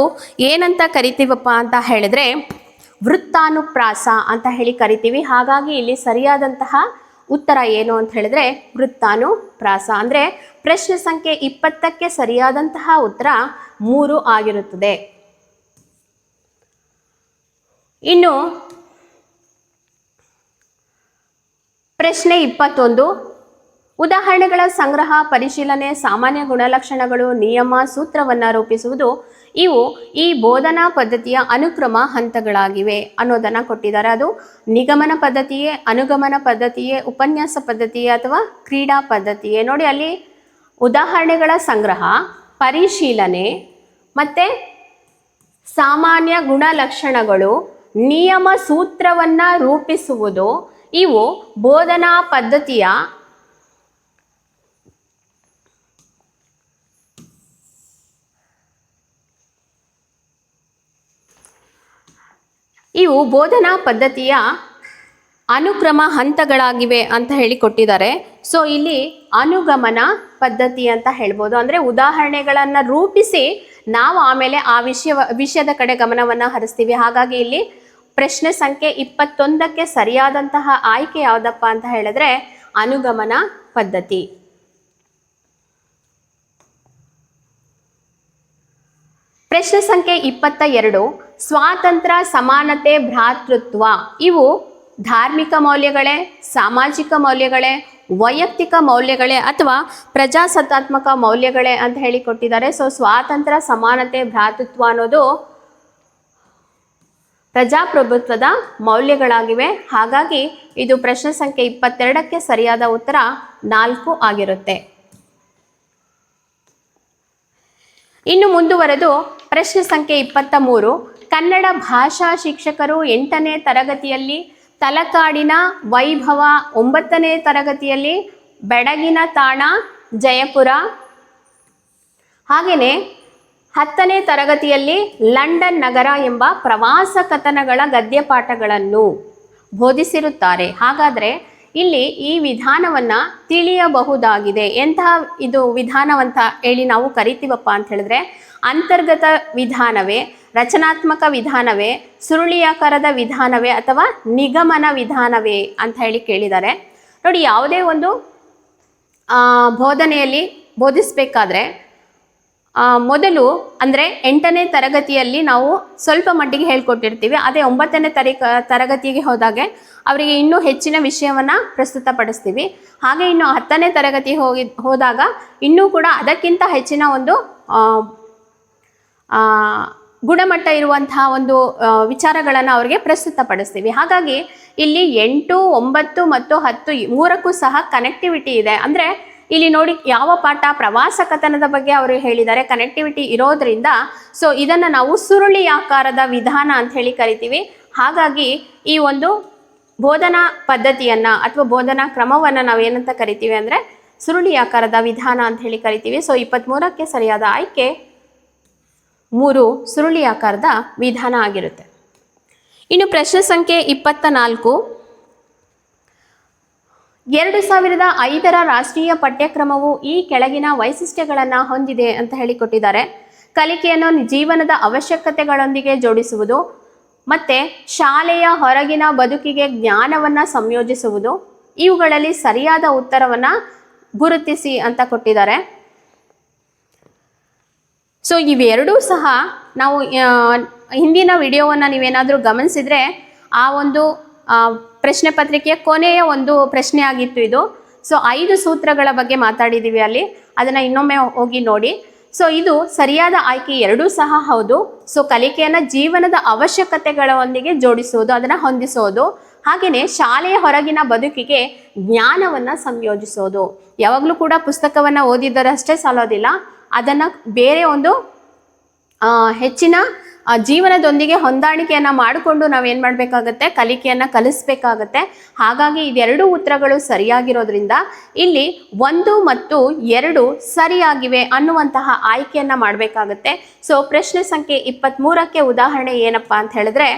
ಏನಂತ ಕರಿತೀವಪ್ಪ ಅಂತ ಹೇಳಿದ್ರೆ ವೃತ್ತಾನುಪ್ರಾಸ ಅಂತ ಹೇಳಿ ಕರಿತೀವಿ. ಹಾಗಾಗಿ ಇಲ್ಲಿ ಸರಿಯಾದಂತಹ ಉತ್ತರ ಏನು ಅಂತ ಹೇಳಿದ್ರೆ ವೃತ್ತಾನುಪ್ರಾಸ. ಅಂದರೆ ಪ್ರಶ್ನೆ ಸಂಖ್ಯೆ 20ಕ್ಕೆ ಸರಿಯಾದಂತಹ ಉತ್ತರ 3 ಆಗಿರುತ್ತದೆ. ಇನ್ನು ಪ್ರಶ್ನೆ 21, ಉದಾಹರಣೆಗಳ ಸಂಗ್ರಹ, ಪರಿಶೀಲನೆ, ಸಾಮಾನ್ಯ ಗುಣಲಕ್ಷಣಗಳು, ನಿಯಮ, ಸೂತ್ರವನ್ನು ರೂಪಿಸುವುದು ಇವು ಈ ಬೋಧನಾ ಪದ್ಧತಿಯ ಅನುಕ್ರಮ ಹಂತಗಳಾಗಿವೆ ಅನ್ನೋದನ್ನು ಕೊಟ್ಟಿದ್ದಾರೆ. ಅದು ನಿಗಮನ ಪದ್ಧತಿಯೇ, ಅನುಗಮನ ಪದ್ಧತಿಯೇ, ಉಪನ್ಯಾಸ ಪದ್ಧತಿಯೇ ಅಥವಾ ಕ್ರೀಡಾ ಪದ್ಧತಿಯೇ? ನೋಡಿ ಅಲ್ಲಿ ಉದಾಹರಣೆಗಳ ಸಂಗ್ರಹ, ಪರಿಶೀಲನೆ ಮತ್ತು ಸಾಮಾನ್ಯ ಗುಣಲಕ್ಷಣಗಳು, ನಿಯಮ, ಸೂತ್ರವನ್ನು ರೂಪಿಸುವುದು ಇವು ಬೋಧನಾ ಪದ್ಧತಿಯ ಅನುಕ್ರಮ ಹಂತಗಳಾಗಿವೆ ಅಂತ ಹೇಳಿ ಕೊಟ್ಟಿದ್ದಾರೆ. ಸೊ ಇಲ್ಲಿ ಅನುಗಮನ ಪದ್ಧತಿ ಅಂತ ಹೇಳ್ಬೋದು. ಅಂದರೆ ಉದಾಹರಣೆಗಳನ್ನು ರೂಪಿಸಿ ನಾವು ಆಮೇಲೆ ಆ ವಿಷಯದ ಕಡೆ ಗಮನವನ್ನು ಹರಿಸ್ತೀವಿ. ಹಾಗಾಗಿ ಇಲ್ಲಿ ಪ್ರಶ್ನೆ ಸಂಖ್ಯೆ 21ಕ್ಕೆ ಸರಿಯಾದಂತಹ ಆಯ್ಕೆ ಯಾವುದಪ್ಪ ಅಂತ ಹೇಳಿದ್ರೆ ಅನುಗಮನ ಪದ್ಧತಿ. ಪ್ರಶ್ನೆ ಸಂಖ್ಯೆ 22, ಸ್ವಾತಂತ್ರ್ಯ, ಸಮಾನತೆ, ಭ್ರಾತೃತ್ವ ಇವು ಧಾರ್ಮಿಕ ಮೌಲ್ಯಗಳೇ, ಸಾಮಾಜಿಕ ಮೌಲ್ಯಗಳೇ, ವೈಯಕ್ತಿಕ ಮೌಲ್ಯಗಳೇ ಅಥವಾ ಪ್ರಜಾಸತ್ತಾತ್ಮಕ ಮೌಲ್ಯಗಳೇ ಅಂತ ಹೇಳಿ ಕೊಟ್ಟಿದ್ದಾರೆ. ಸೊ ಸ್ವಾತಂತ್ರ್ಯ, ಸಮಾನತೆ, ಭ್ರಾತೃತ್ವ ಅನ್ನೋದು ಪ್ರಜಾಪ್ರಭುತ್ವದ ಮೌಲ್ಯಗಳಾಗಿವೆ. ಹಾಗಾಗಿ ಇದು ಪ್ರಶ್ನೆ ಸಂಖ್ಯೆ 22ಕ್ಕೆ ಸರಿಯಾದ ಉತ್ತರ 4 ಆಗಿರುತ್ತೆ. ಇನ್ನು ಮುಂದುವರೆದು ಪ್ರಶ್ನೆ ಸಂಖ್ಯೆ 23, ಕನ್ನಡ ಭಾಷಾ ಶಿಕ್ಷಕರು 8ನೇ ತರಗತಿಯಲ್ಲಿ ತಲಕಾಡಿನ ವೈಭವ, 9ನೇ ತರಗತಿಯಲ್ಲಿ ಬೆಡಗಿನ ತಾಣ ಜಯಪುರ, ಹಾಗೆಯೇ 10ನೇ ತರಗತಿಯಲ್ಲಿ ಲಂಡನ್ ನಗರ ಎಂಬ ಪ್ರವಾಸ ಕಥನಗಳ ಗದ್ಯಪಾಠಗಳನ್ನು ಬೋಧಿಸಿರುತ್ತಾರೆ. ಹಾಗಾದರೆ ಇಲ್ಲಿ ಈ ವಿಧಾನವನ್ನು ತಿಳಿಯಬಹುದಾಗಿದೆ. ಎಂತಹ ಇದು ವಿಧಾನವಂತ ಹೇಳಿ ನಾವು ಕರಿತೀವಪ್ಪ ಅಂತ ಹೇಳಿದ್ರೆ ಅಂತರ್ಗತ ವಿಧಾನವೇ, ರಚನಾತ್ಮಕ ವಿಧಾನವೇ, ಸುರುಳಿಯಾಕಾರದ ವಿಧಾನವೇ ಅಥವಾ ನಿಗಮನ ವಿಧಾನವೇ ಅಂತ ಹೇಳಿ ಕೇಳಿದ್ದಾರೆ. ನೋಡಿ, ಯಾವುದೇ ಒಂದು ಬೋಧನೆಯಲ್ಲಿ ಬೋಧಿಸಬೇಕಾದ್ರೆ ಮೊದಲು ಅಂದರೆ 8ನೇ ತರಗತಿಯಲ್ಲಿ ನಾವು ಸ್ವಲ್ಪ ಮಟ್ಟಿಗೆ ಹೇಳ್ಕೊಟ್ಟಿರ್ತೀವಿ. ಅದೇ 9ನೇ ತರಗತಿಗೆ ಹೋದಾಗೆ ಅವರಿಗೆ ಇನ್ನೂ ಹೆಚ್ಚಿನ ವಿಷಯವನ್ನು ಪ್ರಸ್ತುತಪಡಿಸ್ತೀವಿ. ಹಾಗೆ ಇನ್ನು 10ನೇ ತರಗತಿ ಹೋದಾಗ ಇನ್ನೂ ಕೂಡ ಅದಕ್ಕಿಂತ ಹೆಚ್ಚಿನ ಒಂದು ಗುಣಮಟ್ಟ ಇರುವಂತಹ ಒಂದು ವಿಚಾರಗಳನ್ನು ಅವರಿಗೆ ಪ್ರಸ್ತುತಪಡಿಸ್ತೀವಿ. ಹಾಗಾಗಿ ಇಲ್ಲಿ 8, 9 ಮತ್ತು 10 ಮೂರಕ್ಕೂ ಸಹ ಕನೆಕ್ಟಿವಿಟಿ ಇದೆ. ಅಂದರೆ ಇಲ್ಲಿ ನೋಡಿ, ಯಾವ ಪಾಠ ಪ್ರವಾಸ ಕಥನದ ಬಗ್ಗೆ ಅವರು ಹೇಳಿದ್ದಾರೆ, ಕನೆಕ್ಟಿವಿಟಿ ಇರೋದ್ರಿಂದ ಸೊ ಇದನ್ನು ನಾವು ಸುರುಳಿ ಆಕಾರದ ವಿಧಾನ ಅಂತ ಹೇಳಿ ಕರಿತೀವಿ. ಹಾಗಾಗಿ ಈ ಒಂದು ಬೋಧನಾ ಪದ್ಧತಿಯನ್ನು ಅಥವಾ ಬೋಧನಾ ಕ್ರಮವನ್ನು ನಾವು ಏನಂತ ಕರಿತೀವಿ ಅಂದರೆ ಸುರುಳಿ ಆಕಾರದ ವಿಧಾನ ಅಂತ ಹೇಳಿ ಕರಿತೀವಿ. ಸೊ 23ಕ್ಕೆ ಸರಿಯಾದ ಆಯ್ಕೆ 3 ಸುರುಳಿ ಆಕಾರದ ವಿಧಾನ ಆಗಿರುತ್ತೆ. ಇನ್ನು ಪ್ರಶ್ನೆ ಸಂಖ್ಯೆ 24, 2005ರ ರಾಷ್ಟ್ರೀಯ ಪಠ್ಯಕ್ರಮವು ಈ ಕೆಳಗಿನ ವೈಶಿಷ್ಟ್ಯಗಳನ್ನು ಹೊಂದಿದೆ ಅಂತ ಹೇಳಿಕೊಟ್ಟಿದ್ದಾರೆ. ಕಲಿಕೆಯನ್ನು ಜೀವನದ ಅವಶ್ಯಕತೆಗಳೊಂದಿಗೆ ಜೋಡಿಸುವುದು, ಮತ್ತು ಶಾಲೆಯ ಹೊರಗಿನ ಬದುಕಿಗೆ ಜ್ಞಾನವನ್ನು ಸಂಯೋಜಿಸುವುದು. ಇವುಗಳಲ್ಲಿ ಸರಿಯಾದ ಉತ್ತರವನ್ನು ಗುರುತಿಸಿ ಅಂತ ಕೊಟ್ಟಿದ್ದಾರೆ. ಸೊ ಇವೆರಡೂ ಸಹ ನಾವು ಹಿಂದಿನ ವಿಡಿಯೋವನ್ನು ನೀವೇನಾದರೂ ಗಮನಿಸಿದರೆ ಆ ಒಂದು ಪ್ರಶ್ನೆ ಪತ್ರಿಕೆಯ ಕೊನೆಯ ಒಂದು ಪ್ರಶ್ನೆ ಆಗಿತ್ತು ಇದು. ಸೊ 5 ಸೂತ್ರಗಳ ಬಗ್ಗೆ ಮಾತಾಡಿದ್ದೀವಿ ಅಲ್ಲಿ, ಅದನ್ನು ಇನ್ನೊಮ್ಮೆ ಹೋಗಿ ನೋಡಿ. ಸೊ ಇದು ಸರಿಯಾದ ಆಯ್ಕೆ ಎರಡೂ ಸಹ ಹೌದು. ಸೊ ಕಲಿಕೆಯನ್ನು ಜೀವನದ ಅವಶ್ಯಕತೆಗಳೊಂದಿಗೆ ಜೋಡಿಸುವುದು, ಅದನ್ನು ಹೊಂದಿಸೋದು, ಹಾಗೆಯೇ ಶಾಲೆಯ ಹೊರಗಿನ ಬದುಕಿಗೆ ಜ್ಞಾನವನ್ನು ಸಂಯೋಜಿಸೋದು. ಯಾವಾಗಲೂ ಕೂಡ ಪುಸ್ತಕವನ್ನು ಓದಿದ್ದರಷ್ಟೇ ಸಾಲೋದಿಲ್ಲ, ಅದನ್ನು ಬೇರೆ ಒಂದು ಹೆಚ್ಚಿನ ಜೀವನದೊಂದಿಗೆ ಹೊಂದಾಣಿಕೆಯನ್ನು ಮಾಡಿಕೊಂಡು ನಾವೇನು ಮಾಡಬೇಕಾಗತ್ತೆ, ಕಲಿಕೆಯನ್ನು ಕಲಿಸ್ಬೇಕಾಗತ್ತೆ. ಹಾಗಾಗಿ ಇದೆರಡು ಉತ್ತರಗಳು ಸರಿಯಾಗಿರೋದ್ರಿಂದ ಇಲ್ಲಿ 1 ಮತ್ತು 2 ಸರಿಯಾಗಿವೆ ಅನ್ನುವಂತಹ ಆಯ್ಕೆಯನ್ನು ಮಾಡಬೇಕಾಗತ್ತೆ. ಸೊ ಪ್ರಶ್ನೆ ಸಂಖ್ಯೆ 23ಕ್ಕೆ ಉದಾಹರಣೆ ಏನಪ್ಪ ಅಂತ ಹೇಳಿದ್ರೆ,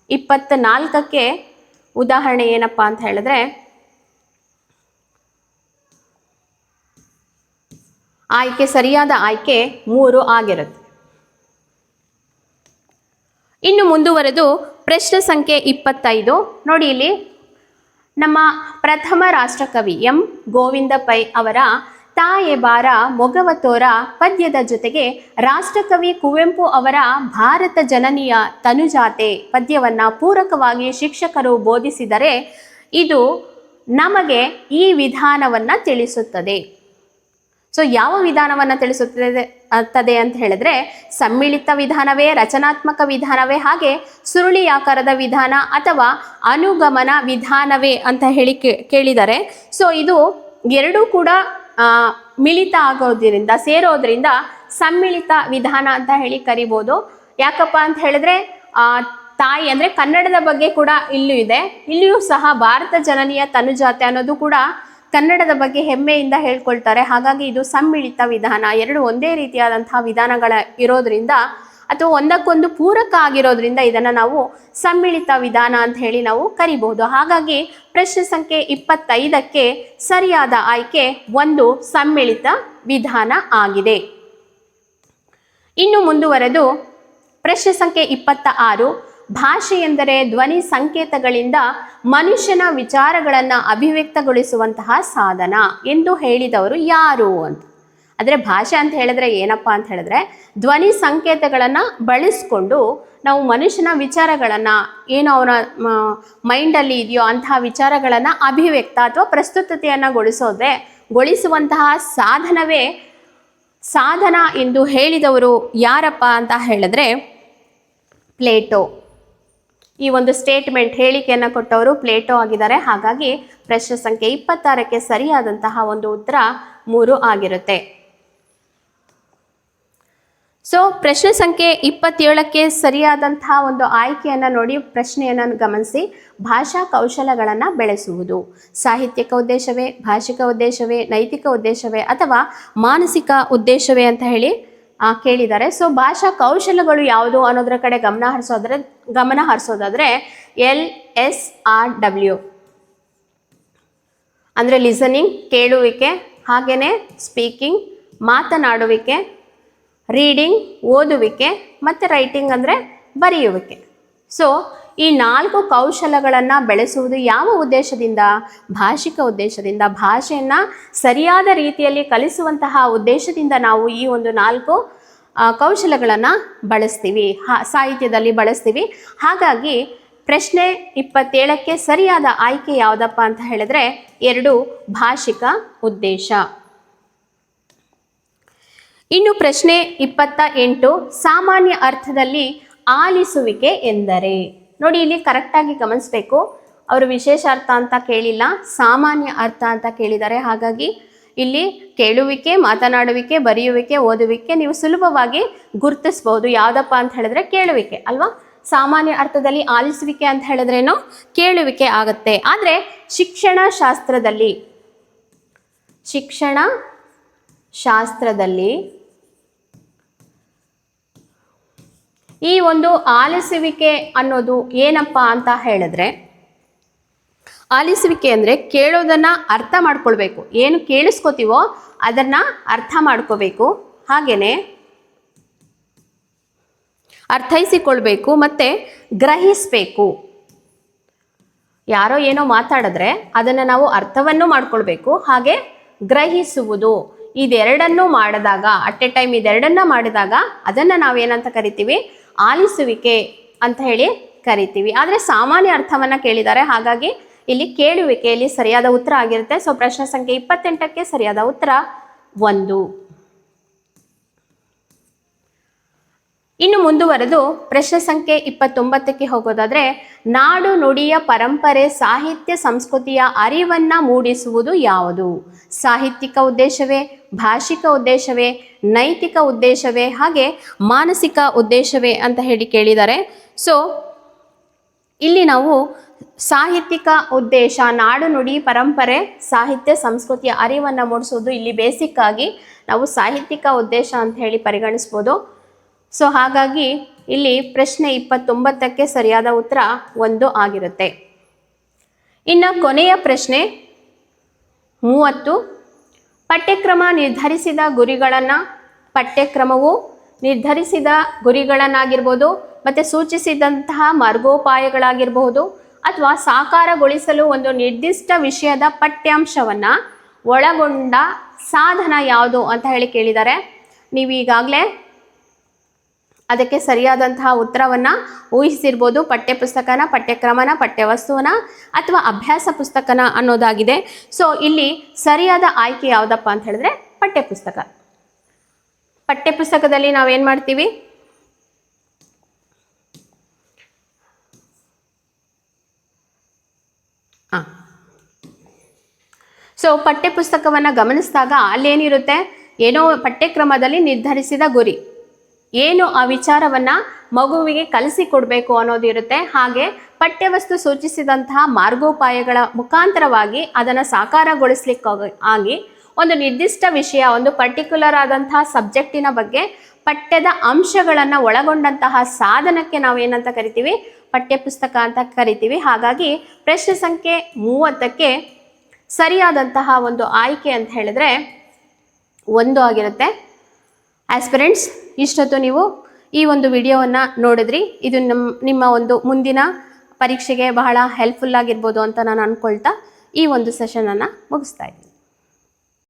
24ಕ್ಕೆ ಉದಾಹರಣೆ ಏನಪ್ಪ ಅಂತ ಹೇಳಿದ್ರೆ, ಆಯ್ಕೆ ಸರಿಯಾದ ಆಯ್ಕೆ 3 ಆಗಿರುತ್ತೆ. ಇನ್ನು ಮುಂದುವರೆದು ಪ್ರಶ್ನೆ ಸಂಖ್ಯೆ 25 ನೋಡಿ. ಇಲ್ಲಿ ನಮ್ಮ ಪ್ರಥಮ ರಾಷ್ಟ್ರಕವಿ ಎಂ ಗೋವಿಂದ ಪೈ ಅವರ ತಾಯೆ ಬಾರ ಮೊಗವ ತೋರ ಪದ್ಯದ ಜೊತೆಗೆ ರಾಷ್ಟ್ರಕವಿ ಕುವೆಂಪು ಅವರ ಭಾರತ ಜನನಿಯ ತನುಜಾತೆ ಪದ್ಯವನ್ನು ಪೂರಕವಾಗಿ ಶಿಕ್ಷಕರು ಬೋಧಿಸಿದರೆ ಇದು ನಮಗೆ ಈ ವಿಧಾನವನ್ನು ತಿಳಿಸುತ್ತದೆ. ಸೊ ಯಾವ ವಿಧಾನವನ್ನು ತಿಳಿಸುತ್ತದೆ ಅಂತ ಹೇಳಿದ್ರೆ, ಸಮ್ಮಿಳಿತ ವಿಧಾನವೇ, ರಚನಾತ್ಮಕ ವಿಧಾನವೇ, ಹಾಗೆ ಸುರುಳಿ ಆಕಾರದ ವಿಧಾನ ಅಥವಾ ಅನುಗಮನ ವಿಧಾನವೇ ಅಂತ ಹೇಳಿ ಕೇಳಿದ್ದಾರೆ. ಸೊ ಇದು ಎರಡೂ ಕೂಡ ಮಿಳಿತ ಆಗೋದ್ರಿಂದ, ಸೇರೋದ್ರಿಂದ ಸಮ್ಮಿಳಿತ ವಿಧಾನ ಅಂತ ಹೇಳಿ ಕರಿಬೋದು. ಯಾಕಪ್ಪ ಅಂತ ಹೇಳಿದ್ರೆ ತಾಯಿ ಅಂದರೆ ಕನ್ನಡದ ಬಗ್ಗೆ ಕೂಡ ಇಲ್ಲೂ ಇದೆ. ಇಲ್ಲಿಯೂ ಸಹ ಭಾರತ ಜನನಿಯ ತನುಜಾತೆ ಅನ್ನೋದು ಕೂಡ ಕನ್ನಡದ ಬಗ್ಗೆ ಹೆಮ್ಮೆಯಿಂದ ಹೇಳ್ಕೊಳ್ತಾರೆ. ಹಾಗಾಗಿ ಇದು ಸಮ್ಮಿಳಿತ ವಿಧಾನ, ಎರಡು ಒಂದೇ ರೀತಿಯಾದಂತಹ ವಿಧಾನಗಳ ಇರೋದ್ರಿಂದ ಅಥವಾ ಒಂದಕ್ಕೊಂದು ಪೂರಕ ಆಗಿರೋದ್ರಿಂದ ಇದನ್ನು ನಾವು ಸಮ್ಮಿಳಿತ ವಿಧಾನ ಅಂತ ಹೇಳಿ ನಾವು ಕರಿಬಹುದು. ಹಾಗಾಗಿ ಪ್ರಶ್ನೆ ಸಂಖ್ಯೆ 25ಕ್ಕೆ ಸರಿಯಾದ ಆಯ್ಕೆ 1 ಸಮ್ಮಿಳಿತ ವಿಧಾನ ಆಗಿದೆ. ಇನ್ನು ಮುಂದುವರೆದು ಪ್ರಶ್ನೆ ಸಂಖ್ಯೆ 26, ಭಾಷೆ ಎಂದರೆ ಧ್ವನಿ ಸಂಕೇತಗಳಿಂದ ಮನುಷ್ಯನ ವಿಚಾರಗಳನ್ನು ಅಭಿವ್ಯಕ್ತಗೊಳಿಸುವಂತಹ ಸಾಧನ ಎಂದು ಹೇಳಿದವರು ಯಾರು ಅಂತ. ಅಂದರೆ ಭಾಷೆ ಅಂತ ಹೇಳಿದ್ರೆ ಏನಪ್ಪ ಅಂತ ಹೇಳಿದ್ರೆ, ಧ್ವನಿ ಸಂಕೇತಗಳನ್ನು ಬಳಸ್ಕೊಂಡು ನಾವು ಮನುಷ್ಯನ ವಿಚಾರಗಳನ್ನು, ಏನು ಅವನ ಮೈಂಡಲ್ಲಿ ಇದೆಯೋ ಅಂತಹ ವಿಚಾರಗಳನ್ನು ಅಭಿವ್ಯಕ್ತ ಅಥವಾ ಪ್ರಸ್ತುತತೆಯನ್ನು ಗೊಳಿಸುವಂತಹ ಸಾಧನವೇ ಸಾಧನ ಎಂದು ಹೇಳಿದವರು ಯಾರಪ್ಪ ಅಂತ ಹೇಳಿದ್ರೆ ಪ್ಲೇಟೋ. ಈ ಒಂದು ಸ್ಟೇಟ್ಮೆಂಟ್ ಹೇಳಿಕೆಯನ್ನು ಕೊಟ್ಟವರು ಪ್ಲೇಟೋ ಆಗಿದ್ದಾರೆ. ಹಾಗಾಗಿ ಪ್ರಶ್ನೆ ಸಂಖ್ಯೆ 26ಕ್ಕೆ ಸರಿಯಾದಂತಹ ಒಂದು ಉತ್ತರ 3 ಆಗಿರುತ್ತೆ. ಸೊ ಪ್ರಶ್ನೆ ಸಂಖ್ಯೆ 27ಕ್ಕೆ ಸರಿಯಾದಂತಹ ಒಂದು ಆಯ್ಕೆಯನ್ನು ನೋಡಿ, ಪ್ರಶ್ನೆಯನ್ನು ಗಮನಿಸಿ. ಭಾಷಾ ಕೌಶಲಗಳನ್ನು ಬೆಳೆಸುವುದು ಸಾಹಿತ್ಯಿಕ ಉದ್ದೇಶವೇ, ಭಾಷಿಕ ಉದ್ದೇಶವೇ, ನೈತಿಕ ಉದ್ದೇಶವೇ ಅಥವಾ ಮಾನಸಿಕ ಉದ್ದೇಶವೇ ಅಂತ ಹೇಳಿ ಕೇಳಿದ್ದಾರೆ. ಸೊ ಭಾಷಾ ಕೌಶಲಗಳು ಯಾವುದು ಅನ್ನೋದ್ರ ಕಡೆ ಗಮನ ಹರಿಸೋದಾದ್ರೆ LSRW ಅಂದರೆ ಲಿಸನಿಂಗ್ ಕೇಳುವಿಕೆ, ಹಾಗೆಯೇ ಸ್ಪೀಕಿಂಗ್ ಮಾತನಾಡುವಿಕೆ, ರೀಡಿಂಗ್ ಓದುವಿಕೆ, ಮತ್ತು ರೈಟಿಂಗ್ ಅಂದರೆ ಬರೆಯುವಿಕೆ. ಸೊ ಈ 4 ಕೌಶಲಗಳನ್ನು ಬೆಳೆಸುವುದು ಯಾವ ಉದ್ದೇಶದಿಂದ? ಭಾಷಿಕ ಉದ್ದೇಶದಿಂದ. ಭಾಷೆಯನ್ನು ಸರಿಯಾದ ರೀತಿಯಲ್ಲಿ ಕಲಿಸುವಂತಹ ಉದ್ದೇಶದಿಂದ ನಾವು ಈ ಒಂದು 4 ಕೌಶಲಗಳನ್ನು ಬಳಸ್ತೀವಿ, ಸಾಹಿತ್ಯದಲ್ಲಿ ಬಳಸ್ತೀವಿ. ಹಾಗಾಗಿ ಪ್ರಶ್ನೆ 27ಕ್ಕೆ ಸರಿಯಾದ ಆಯ್ಕೆ ಯಾವುದಪ್ಪ ಅಂತ ಹೇಳಿದ್ರೆ 2 ಭಾಷಿಕ ಉದ್ದೇಶ. ಇನ್ನು ಪ್ರಶ್ನೆ 28, ಸಾಮಾನ್ಯ ಅರ್ಥದಲ್ಲಿ ಆಲಿಸುವಿಕೆ ಎಂದರೆ. ನೋಡಿ, ಇಲ್ಲಿ ಕರೆಕ್ಟಾಗಿ ಗಮನಿಸಬೇಕು. ಅವರು ವಿಶೇಷ ಅರ್ಥ ಅಂತ ಕೇಳಿಲ್ಲ, ಸಾಮಾನ್ಯ ಅರ್ಥ ಅಂತ ಕೇಳಿದ್ದಾರೆ. ಹಾಗಾಗಿ ಇಲ್ಲಿ ಕೇಳುವಿಕೆ, ಮಾತನಾಡುವಿಕೆ, ಬರೆಯುವಿಕೆ, ಓದುವಿಕೆ ನೀವು ಸುಲಭವಾಗಿ ಗುರುತಿಸ್ಬೋದು. ಯಾವುದಪ್ಪ ಅಂತ ಹೇಳಿದ್ರೆ ಕೇಳುವಿಕೆ ಅಲ್ವಾ. ಸಾಮಾನ್ಯ ಅರ್ಥದಲ್ಲಿ ಆಲಿಸುವಿಕೆ ಅಂತ ಹೇಳಿದ್ರೇನು ಕೇಳುವಿಕೆ ಆಗುತ್ತೆ. ಆದರೆ ಶಿಕ್ಷಣ ಶಾಸ್ತ್ರದಲ್ಲಿ ಈ ಒಂದು ಆಲಿಸುವಿಕೆ ಅನ್ನೋದು ಏನಪ್ಪ ಅಂತ ಹೇಳಿದ್ರೆ, ಆಲಿಸುವಿಕೆ ಅಂದರೆ ಕೇಳೋದನ್ನು ಅರ್ಥ ಮಾಡ್ಕೊಳ್ಬೇಕು. ಏನು ಕೇಳಿಸ್ಕೋತೀವೋ ಅದನ್ನು ಅರ್ಥ ಮಾಡ್ಕೋಬೇಕು. ಹಾಗೆಯೇ ಅರ್ಥೈಸಿಕೊಳ್ಬೇಕು ಮತ್ತು ಗ್ರಹಿಸಬೇಕು. ಯಾರೋ ಏನೋ ಮಾತಾಡಿದ್ರೆ ಅದನ್ನು ನಾವು ಅರ್ಥವನ್ನು ಮಾಡ್ಕೊಳ್ಬೇಕು, ಹಾಗೆ ಗ್ರಹಿಸುವುದು. ಇದೆರಡನ್ನೂ ಮಾಡಿದಾಗ, ಅಟ್ ಎ ಟೈಮ್ ಇದೆರಡನ್ನ ಮಾಡಿದಾಗ ಅದನ್ನು ನಾವೇನಂತ ಕರಿತೀವಿ? ಆಲಿಸುವಿಕೆ ಅಂತ ಹೇಳಿ ಕರಿತೀವಿ. ಆದರೆ ಸಾಮಾನ್ಯ ಅರ್ಥವನ್ನು ಕೇಳಿದ್ದಾರೆ, ಹಾಗಾಗಿ ಇಲ್ಲಿ ಕೇಳುವಿಕೆಯಲ್ಲಿ ಸರಿಯಾದ ಉತ್ತರ ಆಗಿರುತ್ತೆ. ಸೊ ಪ್ರಶ್ನೆ ಸಂಖ್ಯೆ 28ಕ್ಕೆ ಸರಿಯಾದ ಉತ್ತರ 1. ಇನ್ನು ಮುಂದುವರೆದು ಪ್ರಶ್ನೆ ಸಂಖ್ಯೆ 29ಕ್ಕೆ ಹೋಗೋದಾದ್ರೆ, ನಾಡು ನುಡಿಯ ಪರಂಪರೆ ಸಾಹಿತ್ಯ ಸಂಸ್ಕೃತಿಯ ಅರಿವನ್ನು ಮೂಡಿಸುವುದು ಯಾವುದು? ಸಾಹಿತ್ಯಿಕ ಉದ್ದೇಶವೇ, ಭಾಷಿಕ ಉದ್ದೇಶವೇ, ನೈತಿಕ ಉದ್ದೇಶವೇ, ಹಾಗೆ ಮಾನಸಿಕ ಉದ್ದೇಶವೇ ಅಂತ ಹೇಳಿ ಕೇಳಿದ್ದಾರೆ. ಸೊ ಇಲ್ಲಿ ನಾವು ಸಾಹಿತ್ಯಿಕ ಉದ್ದೇಶ, ನಾಡು ನುಡಿ ಪರಂಪರೆ ಸಾಹಿತ್ಯ ಸಂಸ್ಕೃತಿಯ ಅರಿವನ್ನು ಮೂಡಿಸುವುದು, ಇಲ್ಲಿ ಬೇಸಿಕ್ ಆಗಿ ನಾವು ಸಾಹಿತ್ಯಿಕ ಉದ್ದೇಶ ಅಂತ ಹೇಳಿ ಪರಿಗಣಿಸ್ಬೋದು. ಸೊ ಹಾಗಾಗಿ ಇಲ್ಲಿ ಪ್ರಶ್ನೆ 29ಕ್ಕೆ ಸರಿಯಾದ ಉತ್ತರ 1 ಆಗಿರುತ್ತೆ. ಇನ್ನು ಕೊನೆಯ ಪ್ರಶ್ನೆ 30. ಪಠ್ಯಕ್ರಮ ನಿರ್ಧರಿಸಿದ ಗುರಿಗಳನ್ನು, ಪಠ್ಯಕ್ರಮವು ನಿರ್ಧರಿಸಿದ ಗುರಿಗಳನ್ನಾಗಿರ್ಬೋದು ಮತ್ತು ಸೂಚಿಸಿದಂತಹ ಮಾರ್ಗೋಪಾಯಗಳಾಗಿರಬಹುದು ಅಥವಾ ಸಾಕಾರಗೊಳಿಸಲು ಒಂದು ನಿರ್ದಿಷ್ಟ ವಿಷಯದ ಪಠ್ಯಾಂಶವನ್ನು ಒಳಗೊಂಡ ಸಾಧನ ಯಾವುದು ಅಂತ ಹೇಳಿ ಕೇಳಿದ್ದಾರೆ. ನೀವು ಈಗಾಗಲೇ ಅದಕ್ಕೆ ಸರಿಯಾದಂತಹ ಉತ್ತರವನ್ನು ಊಹಿಸಿರ್ಬೋದು. ಪಠ್ಯಪುಸ್ತಕನ, ಪಠ್ಯಕ್ರಮನ, ಪಠ್ಯವಸ್ತುವನ ಅಥವಾ ಅಭ್ಯಾಸ ಪುಸ್ತಕನ ಅನ್ನೋದಾಗಿದೆ. ಸೊ ಇಲ್ಲಿ ಸರಿಯಾದ ಆಯ್ಕೆ ಯಾವುದಪ್ಪ ಅಂತ ಹೇಳಿದ್ರೆ ಪಠ್ಯಪುಸ್ತಕ. ಪಠ್ಯಪುಸ್ತಕದಲ್ಲಿ ನಾವೇನು ಮಾಡ್ತೀವಿ? ಸೊ ಪಠ್ಯಪುಸ್ತಕವನ್ನು ಗಮನಿಸಿದಾಗ ಅಲ್ಲೇನಿರುತ್ತೆ? ಏನೋ ಪಠ್ಯಕ್ರಮದಲ್ಲಿ ನಿರ್ಧರಿಸಿದ ಗುರಿ ಏನು, ಆ ವಿಚಾರವನ್ನು ಮಗುವಿಗೆ ಕಲಿಸಿಕೊಡ್ಬೇಕು ಅನ್ನೋದಿರುತ್ತೆ. ಹಾಗೆ ಪಠ್ಯವಸ್ತು ಸೂಚಿಸಿದಂತಹ ಮಾರ್ಗೋಪಾಯಗಳ ಮುಖಾಂತರವಾಗಿ ಅದನ್ನು ಸಾಕಾರಗೊಳಿಸ್ಲಿಕ್ಕೆ ಆಗಿ ಒಂದು ನಿರ್ದಿಷ್ಟ ವಿಷಯ, ಒಂದು ಪರ್ಟಿಕ್ಯುಲರ್ ಆದಂತಹ ಸಬ್ಜೆಕ್ಟಿನ ಬಗ್ಗೆ ಪಠ್ಯದ ಅಂಶಗಳನ್ನು ಒಳಗೊಂಡಂತಹ ಸಾಧನಕ್ಕೆ ನಾವೇನಂತ ಕರಿತೀವಿ? ಪಠ್ಯಪುಸ್ತಕ ಅಂತ ಕರಿತೀವಿ. ಹಾಗಾಗಿ ಪ್ರಶ್ನೆ ಸಂಖ್ಯೆ 30ಕ್ಕೆ ಸರಿಯಾದಂತಹ ಒಂದು ಆಯ್ಕೆ ಅಂತ ಹೇಳಿದ್ರೆ 1 ಆಗಿರುತ್ತೆ. ಆಸ್ಪಿರೆಂಟ್ಸ್, ಇಷ್ಟೊತ್ತು ನೀವು ಈ ಒಂದು ವಿಡಿಯೋವನ್ನು ನೋಡಿದ್ರಿ. ಇದು ನಿಮ್ಮ ಒಂದು ಮುಂದಿನ ಪರೀಕ್ಷೆಗೆ ಬಹಳ ಹೆಲ್ಪ್ಫುಲ್ ಆಗಿರ್ಬೋದು ಅಂತ ನಾನು ಅಂದ್ಕೊಳ್ತಾ ಈ ಒಂದು ಸೆಷನನ್ನು ಮುಗಿಸ್ತಾ ಇದ್ದೀನಿ.